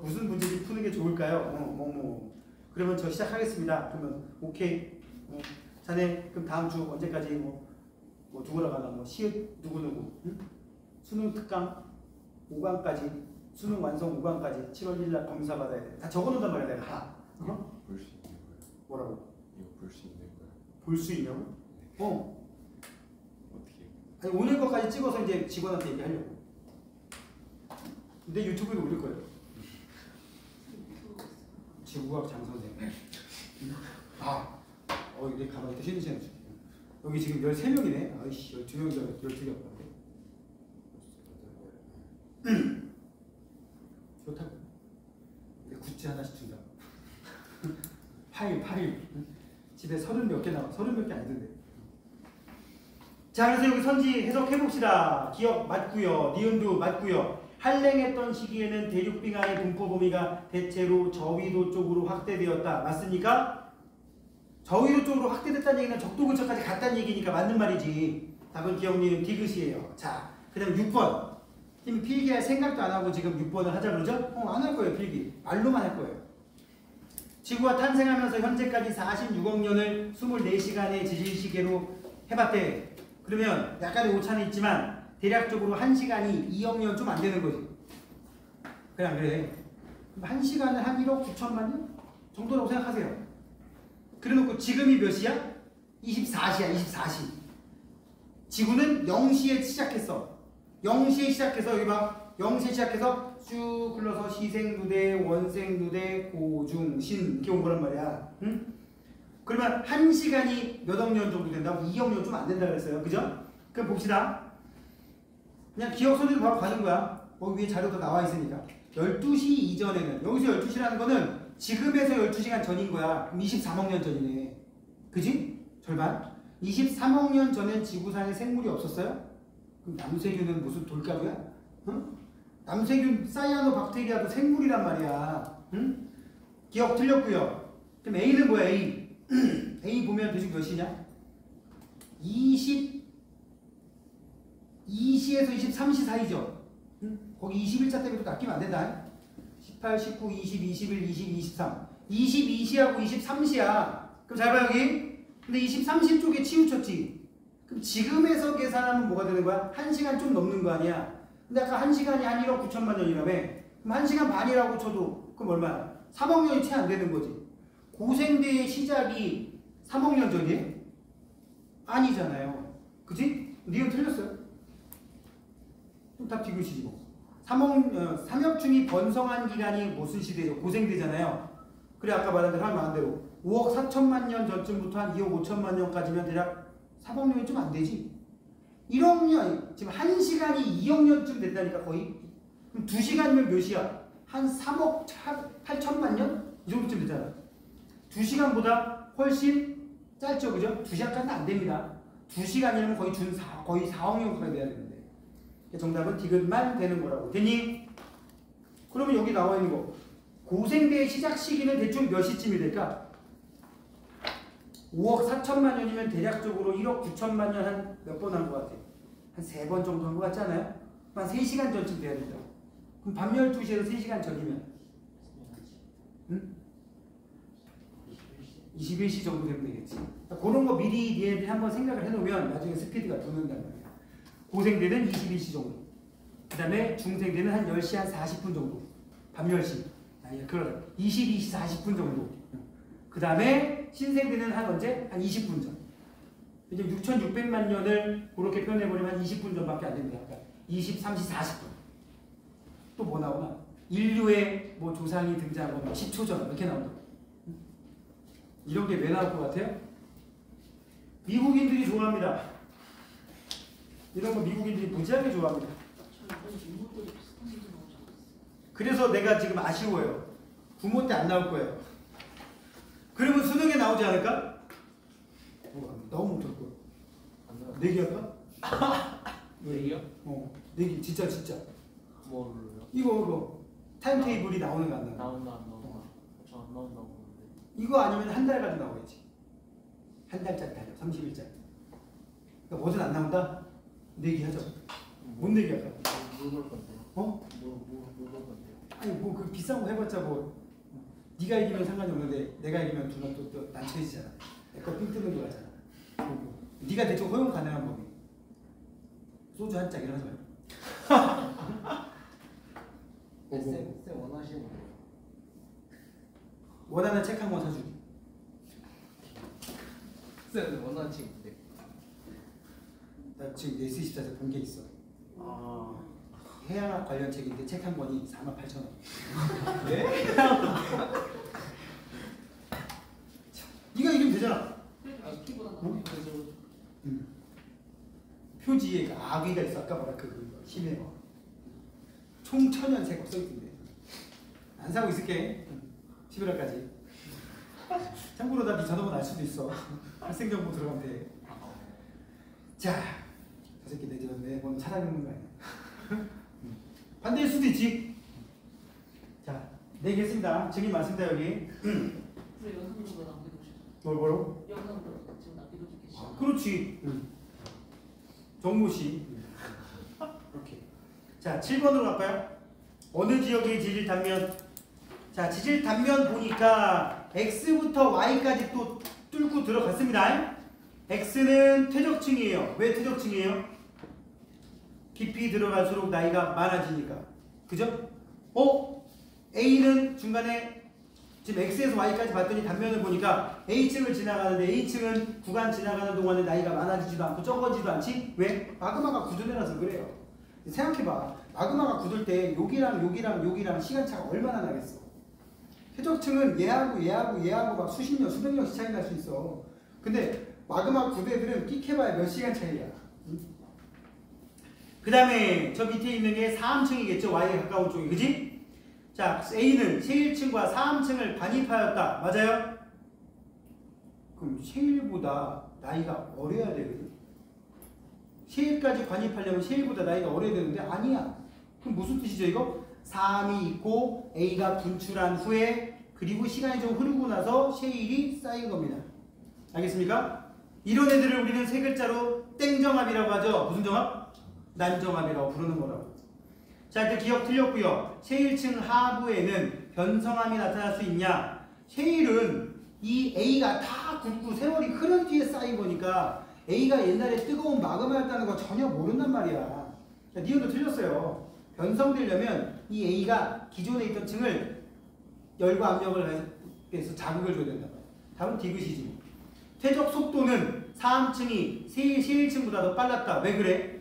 S1: 문제지 푸는 게 좋을까요? 그러면 저 시작하겠습니다. 그러면 오케이. 자네 그럼 다음 주 언제까지 뭐 누구랑 가나 시읒 누구누구 수능 특강 5강까지 수능 완성 5강까지 7월 1일 날 검사 받아야 돼. 다 적어놓는단 말이야 내가 다.
S2: 볼 수 있는 거예요.
S1: 뭐라고?
S2: 이거 볼 수 있는 거예요.
S1: 볼 수 있냐고?
S2: 어떻게?
S1: 아니, 오늘 것까지 찍어서 이제 직원한테 얘기하려고. 근데 유튜브에 올릴 거예요. 지구과학 장선생. 이게 가만히 있다 쉬는 시간 줄게. 여기 지금 13명이네. 아이씨, 12명이잖아. 12개 없는데. 좋다고. 근데 굿즈 하나씩 준다. 파일. 집에 30몇 개 남아. 30몇 개 아니던데. 자, 그래서 여기 선지 해석해봅시다. 기억 맞고요. 니은도 맞고요. 한랭했던 시기에는 대륙빙하의 분포 범위가 대체로 저위도 쪽으로 확대되었다. 맞습니까? 저위도 쪽으로 확대됐다는 얘기는 적도 근처까지 갔다는 얘기니까 맞는 말이지. 답은 기억, 니은, 디귿이에요. 자, 그 다음 6번. 지금 필기할 생각도 안 하고 지금 6번을 하자 그러죠? 안 할 거예요, 필기. 말로만 할 거예요. 지구가 탄생하면서 현재까지 46억 년을 24시간의 지질시계로 해봤대. 그러면 약간의 오차는 있지만 대략적으로 1시간이 2억 년 좀 안 되는 거지. 그래, 안 그래? 1시간은 한 1억 9천만 년 정도라고 생각하세요. 그래 놓고 지금이 몇 시야? 24시야, 24시. 지구는 0시에 시작했어. 0시에 시작해서, 여기 봐. 0시에 시작해서 쭉 흘러서 시생누대, 원생누대, 고중신 이렇게 온 거란 말이야. 응? 그러면 1시간이 몇 억 년 정도 된다고? 2억 년 좀 안 된다 그랬어요. 그죠? 그럼 봅시다. 그냥 기억선으로 바로 가는 거야. 위에 자료도 나와 있으니까. 12시 이전에는, 여기서 12시라는 거는 지금에서 12시간 전인 거야. 그럼 23억 년 전이네. 그지? 절반. 23억 년 전엔 지구상에 생물이 없었어요? 그럼 남세균은 무슨 돌가루야? 응? 남세균, 사이아노박테리아도 생물이란 말이야. 응? 기억 틀렸고요. 그럼 A는 뭐야, A? A 보면 대충 몇 시냐? 2시에서 23시 사이죠. 응? 거기 21자 때문에 또 낚이면 안 된다. 18, 19, 20, 21, 20, 23. 22시하고 23시야. 그럼 잘 봐, 여기. 근데 23시 쪽에 치우쳤지. 그럼 지금에서 계산하면 뭐가 되는 거야? 1시간 좀 넘는 거 아니야. 근데 아까 1시간이 한 1억 9천만 년이라며. 그럼 1시간 반이라고 쳐도 그럼 얼마야? 3억 년이 채 안 되는 거지. 고생대의 시작이 3억 년 전이에요? 아니잖아요. 그치? 니은 틀렸어요. 그럼 다 디귿이지 뭐. 삼엽충이 번성한 기간이 무슨 시대죠? 고생대잖아요. 그래, 아까 말한 대로 말한 대로 5억 4천만 년 전쯤부터 한 2억 5천만 년까지면 대략 3억 년이 좀 안 되지. 1억 년, 지금 1시간이 2억 년쯤 된다니까 거의. 그럼 2시간이면 몇 시야? 한 3억 8천만 년? 이 정도쯤 되잖아. 2시간보다 훨씬 짧죠, 그죠? 2시간까지는 안 됩니다. 2시간이면 거의 4억 년 가까이 돼야 되는데. 정답은 디귿만 되는 거라고. 됐니? 그러면 여기 나와 있는 거. 고생대의 시작 시기는 대충 몇 시쯤이 될까? 5억 4천만 년이면 대략적으로 1억 9천만 년 한 몇 번 한 것 같아? 한 3번 정도 한 것 같지 않아요? 한 3시간 전쯤 돼야 된다고. 그럼 밤 12시에서 3시간 전이면? 응? 21시 정도 되면 되겠지. 그런 거 미리 얘네들이 한번 생각을 해놓으면 나중에 스피드가 도는단 말이야. 고생대는 21시 정도. 그 다음에 중생대는 한 10시 한 40분 정도. 밤 10시. 그러다. 22시 40분 정도. 그 다음에 신생대는 한 언제? 한 20분 전. 이제 6,600만 년을 그렇게 표현해버리면 한 20분 전밖에 안 됩니다. 23시 40분. 또 뭐 나오나? 인류의 뭐 조상이 등장하고 10초 전 이렇게 나온다. 이런 게 왜 나올 것 같아요? 미국인들이 좋아합니다. 이런 거 미국인들이 무지하게 좋아합니다. 그래서 내가 지금 아쉬워요. 부모 때 안 나올 거예요. 그러면 수능에 나오지 않을까? 너무 못할 거야. 내기 할까?
S2: 내기요?
S1: 내기 진짜.
S2: 뭐를요?
S1: 이거 타임테이블이 나오는 거 안 나오는 거?
S2: 나온다 안 나온다. 저 안 나온다고 보는데.
S1: 이거 아니면 한 달 가지고 나오겠지. 한 달짜리 달려. 30일짜리. 그러니까 뭐든 안 나온다? 내기 하자. 뭔 내기 할까?
S2: 뭘 볼 건데요? 뭘 볼 건데요?
S1: 아니 뭐 그 비싼 거 해봤자 뭐 네가 이기면 상관이 없는데 내가 이기면 누나 또 난처해지잖아. 내 거 삥 뜯는 거 같잖아. 네가 대충 허용 가능한 법이. 소주 한 짝 이런 거 하지 말고.
S3: 쌤 원하시는 거예요?
S1: 원하는 책 한 권 사주기.
S2: 쌤 원하는 친구인데.
S1: 나 지금 S24에서 본 게 있어.
S2: 아.
S1: 해양학 관련 책인데 책 한 권이 48,000원.
S2: 네?
S1: 네가 이기면 되잖아.
S2: 아 키보다
S1: 뭐?
S2: 그래서
S1: 표지에 그 아귀가 있어. 아까 뭐라 그 심해. 총 1000년 써 있던데. 안 사고 있을게. 11월까지. 참고로 나 네 전화번호 알 수도 있어. 학생정보 들어가면 돼. 자, 저 새끼 내 번호 찾아내는 거 아니야. 반대일 수도 있지. 자, 네 개겠습니다. 증인 많습니다 여기.
S2: 그래 영상으로 남겨두시죠.
S1: 뭐로?
S2: 영상으로 지금 남겨두시죠.
S1: 아, 그렇지. 정모씨. 이렇게. 자, 7번으로 갈까요? 어느 지역의 지질 단면? 자, 지질 단면 보니까 X부터 Y까지 또 뚫고 들어갔습니다. X는 퇴적층이에요. 왜 퇴적층이에요? 깊이 들어갈수록 나이가 많아지니까. 그죠? A는 중간에 지금 X에서 Y까지 봤더니 단면을 보니까 A층을 지나가는데 A층은 구간 지나가는 동안에 나이가 많아지지도 않고 적어지지도 않지? 왜? 마그마가 굳어내라서 그래요. 생각해봐. 마그마가 굳을 때 여기랑 시간차가 얼마나 나겠어? 퇴적층은 얘하고 막 수십 년, 수백 년씩 차이 날 수 있어. 근데 마그마 구대들은 끽해봐야 몇 시간 차이야. 그 다음에 저 밑에 있는 게 4함층이겠죠. Y에 가까운 쪽이. 그지? 자, A는 셰일층과 4함층을 반입하였다. 맞아요? 그럼 셰일보다 나이가 어려야 되거든. 셰일까지 관입하려면 셰일보다 나이가 어려야 되는데 아니야. 그럼 무슨 뜻이죠 이거? 4함이 있고 A가 분출한 후에 그리고 시간이 좀 흐르고 나서 셰일이 쌓인 겁니다. 알겠습니까? 이런 애들을 우리는 세 글자로 땡정합이라고 하죠. 무슨 정합? 난정합이라고 부르는 거라고. 자, 일단 기억 틀렸고요. 셰일층 하부에는 변성함이 나타날 수 있냐? 셰일은 이 A가 다 굳고 세월이 흐른 뒤에 쌓인 거니까 A가 옛날에 뜨거운 마그마였다는 거 전혀 모른단 말이야. 자, 니은도 틀렸어요. 변성되려면 이 A가 기존에 있던 층을 열과 압력을 해서 자극을 줘야 된다. 답은 디귿이지. 퇴적 속도는 4함층이 셰일층보다 더 빨랐다. 왜 그래?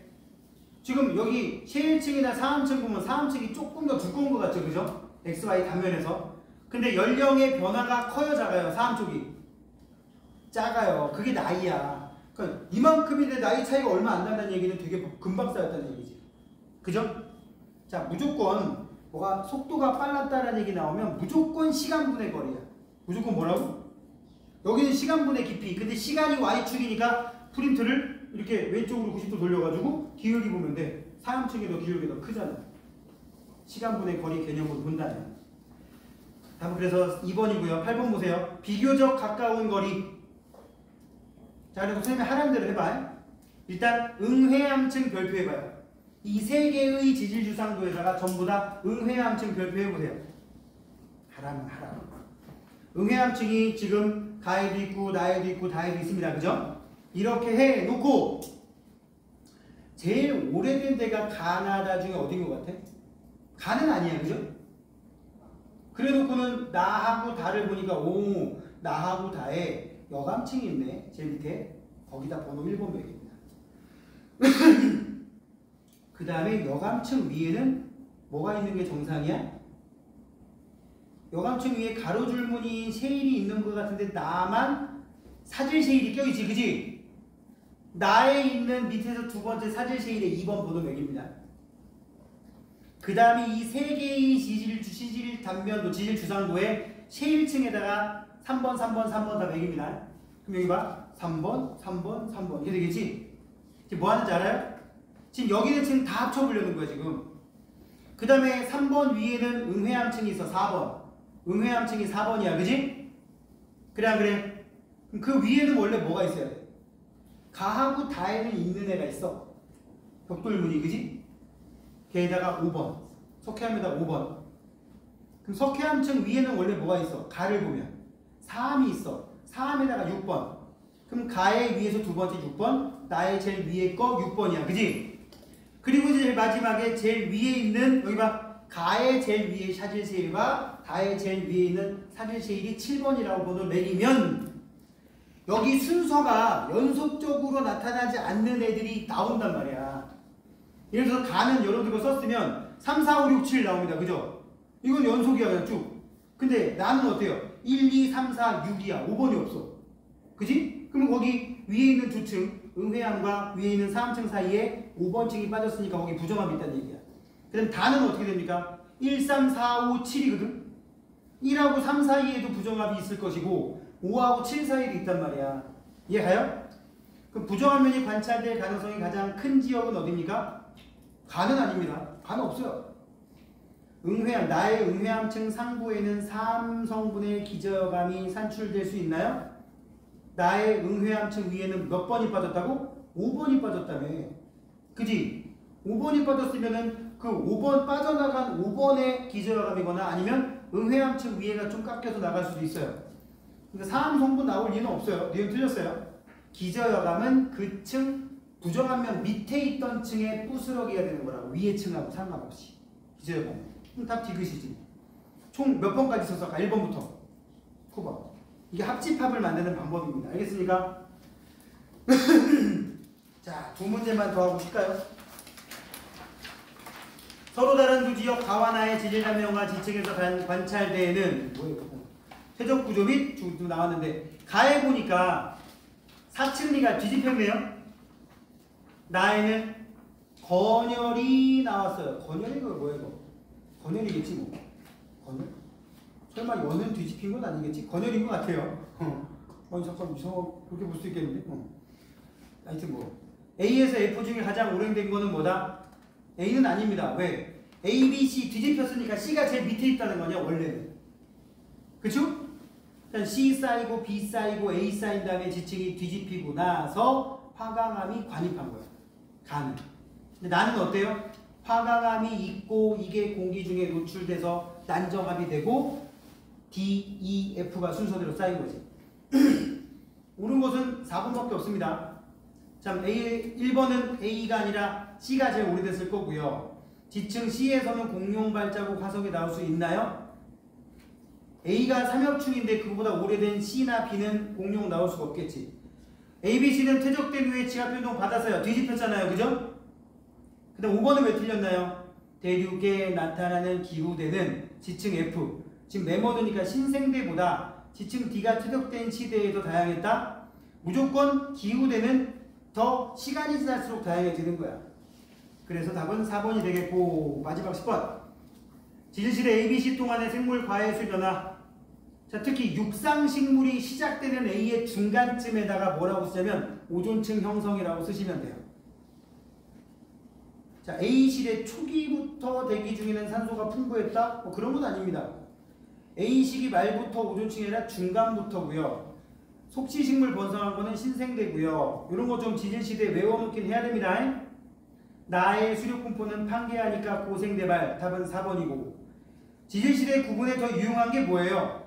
S1: 지금 여기 셰일층이나 4함층 보면 4함층이 조금 더 두꺼운 것 같죠? 그죠? XY 단면에서. 근데 연령의 변화가 커요, 작아요? 4함 쪽이. 작아요. 그게 나이야. 그러니까 이만큼인데 나이 차이가 얼마 안 난다는 얘기는 되게 금방 쌓였다는 얘기지. 그죠? 자, 무조건 뭐가 속도가 빨랐다는 얘기 나오면 무조건 시간분의 거리야. 무조건 뭐라고? 여기는 시간분의 깊이. 근데 시간이 Y축이니까 프린트를 이렇게 왼쪽으로 90도 돌려가지고 기울기 보면 돼. 4함층이 더 기울기 더 크잖아. 시간분의 거리 개념으로 본다면. 답은 그래서 2번이고요. 8번 보세요. 비교적 가까운 거리. 자, 그래서 선생님이 하라는 대로 해봐요. 일단 응회함층 별표해봐요. 이 세 개의 지질 주상도에다가 전부 다 응회함층 별표해보세요. 하라면 하라. 응회함층이 지금 가에도 있고 나에도 있고 다에도 있습니다. 그죠? 이렇게 해놓고 제일 오래된 데가 가나다 중에 어딘 것 같아? 가는 아니야. 그죠? 그래놓고는 나하고 다를 보니까 오, 나하고 다에 여감층이 있네. 제일 밑에. 거기다 번호 1번 매깁니다. 그 다음에 여감층 위에는 뭐가 있는 게 정상이야? 여감층 위에 가로줄무늬인 셰일이 있는 것 같은데 나만 사질 셰일이 껴있지. 그지? 나에 있는 밑에서 두 번째 사질 셰일에 2번 번호 매깁니다. 그 다음에 이 세 개의 지질 단면도 지질 주상도에 셰일층에다가 3번 다 매깁니다. 그럼 여기 봐. 3번 이렇게 되겠지? 지금 뭐 하는지 알아요? 지금 여기는 지금 다 합쳐보려는 거야 지금. 그 다음에 3번 위에는 응회함층이 있어. 4번 응회함층이 4번이야. 그지? 그래 안 그래? 그럼 그 위에는 원래 뭐가 있어야 돼? 가하고 다에는 있는 애가 있어. 벽돌무늬. 그지? 걔에다가 5번 석회암에다가 5번. 그럼 석회암층 위에는 원래 뭐가 있어? 가를 보면 4함이 있어. 4함에다가 6번. 그럼 가의 위에서 두 번째 6번, 나의 제일 위에 거 6번이야. 그지? 그리고 이제 마지막에 제일 위에 있는 여기 봐. 가의 제일 위에 사질 셰일과 다의 제일 위에 있는 사질 셰일이 7번이라고 번호를 매기면 여기 순서가 연속적으로 나타나지 않는 애들이 나온단 말이야. 예를 들어서 가는 여러분들 거 썼으면 3, 4, 5, 6, 7 나옵니다. 그죠? 이건 연속이야 그냥 쭉. 근데 나는 어때요? 1, 2, 3, 4, 6이야. 5번이 없어. 그지? 그러면 거기 위에 있는 두 층, 응회함과 위에 있는 3층 사이에 5번 층이 빠졌으니까 거기 부정합이 있다는 얘기야. 그럼 다는 어떻게 됩니까? 1, 3, 4, 5, 7이거든? 1하고 3 사이에도 부정합이 있을 것이고 5하고 7 사이에도 있단 말이야. 이해가요? 그럼 부정합면이 관찰될 가능성이 가장 큰 지역은 어디입니까? 가는 아닙니다. 가는 없어요. 응회함, 나의 응회함층 상부에는 3성분의 기저감이 산출될 수 있나요? 나의 응회함층 위에는 몇 번이 빠졌다고? 5번이 빠졌다며. 그지? 5번이 빠졌으면은 그 5번 빠져나간 5번의 기저감이거나 아니면 응회함층 위에가 좀 깎여서 나갈 수도 있어요. 그러니까 3성분 나올 리는 없어요. 니은 틀렸어요. 기저여감은 그 층 부정하면 밑에 있던 층의 부스러기가 되는 거라고. 위에 층하고 상관없이. 기저여감. 그럼 답 디귿이지. 총 몇 번까지 썼을까? 1번부터 9번. 이게 합집합을 만드는 방법입니다. 알겠습니까? 자, 두 문제만 더 하고 쉴까요? 서로 다른 두 지역 가와나의 지질감명과 지층에서 관찰되는 최적 구조 및 쭉 나왔는데 가에 보니까 사층리가 뒤집혔네요. 나에는 건열이 나왔어요. 건열이 그 뭐야 이거? 건열이겠지 뭐. 건열? 설마 연은 뒤집힌 건 아니겠지? 건열인 것 같아요. 아니 잠깐 그렇게 볼 수 있겠는데? 하여튼 뭐 A에서 F 중에 가장 오래된 거는 뭐다? A는 아닙니다. 왜? A, B, C 뒤집혔으니까 C가 제일 밑에 있다는 거냐 원래는. 그쵸? C 쌓이고 B 쌓이고 A 쌓인 다음에 지층이 뒤집히고 나서 화강암이 관입한 거야. 가는. 근데 나는 어때요? 화강암이 있고 이게 공기 중에 노출돼서 난정합이 되고 D, E, F가 순서대로 쌓인 거지. 옳은 것은 4번밖에 없습니다. 참, 1번은 A가 아니라 C가 제일 오래됐을 거고요. 지층 C에서는 공룡 발자국 화석이 나올 수 있나요? A가 삼엽충인데 그보다 오래된 C나 B는 공룡 나올 수가 없겠지. A, B, C는 퇴적된 후에 지하변동 받았어요. 뒤집혔잖아요. 그죠? 근데 5번은 왜 틀렸나요? 대륙에 나타나는 기후대는 지층 F. 지금 메모드니까 신생대보다 지층 D가 퇴적된 시대에 더 다양했다? 무조건 기후대는 더 시간이 지날수록 다양해지는 거야. 그래서 답은 4번이 되겠고 마지막 10번. 지질실의 ABC 동안의 생물 과해수 변화. 자, 특히 육상식물이 시작되는 A의 중간쯤에다가 뭐라고 쓰냐면 오존층 형성이라고 쓰시면 돼요. 자, A실의 초기부터 대기 중에는 산소가 풍부했다? 뭐 그런 건 아닙니다. A시기 말부터 오존층이 아니라 중간부터고요. 속시식물 번성한 거는 신생대고요. 이런 거 좀 지질시대에 외워놓긴 해야 됩니다. 나의 수륙분포는 판개하니까 고생대발. 답은 4번이고 지질시대 구분에 더 유용한 게 뭐예요?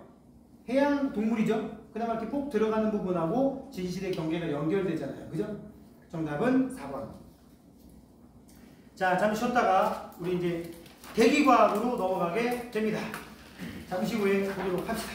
S1: 해양 동물이죠. 그나마 이렇게 폭 들어가는 부분하고 지질시대 경계가 연결되잖아요. 그죠? 정답은 4번. 자, 잠시 쉬었다가 우리 이제 대기과학으로 넘어가게 됩니다. 잠시 후에 보도록 합시다.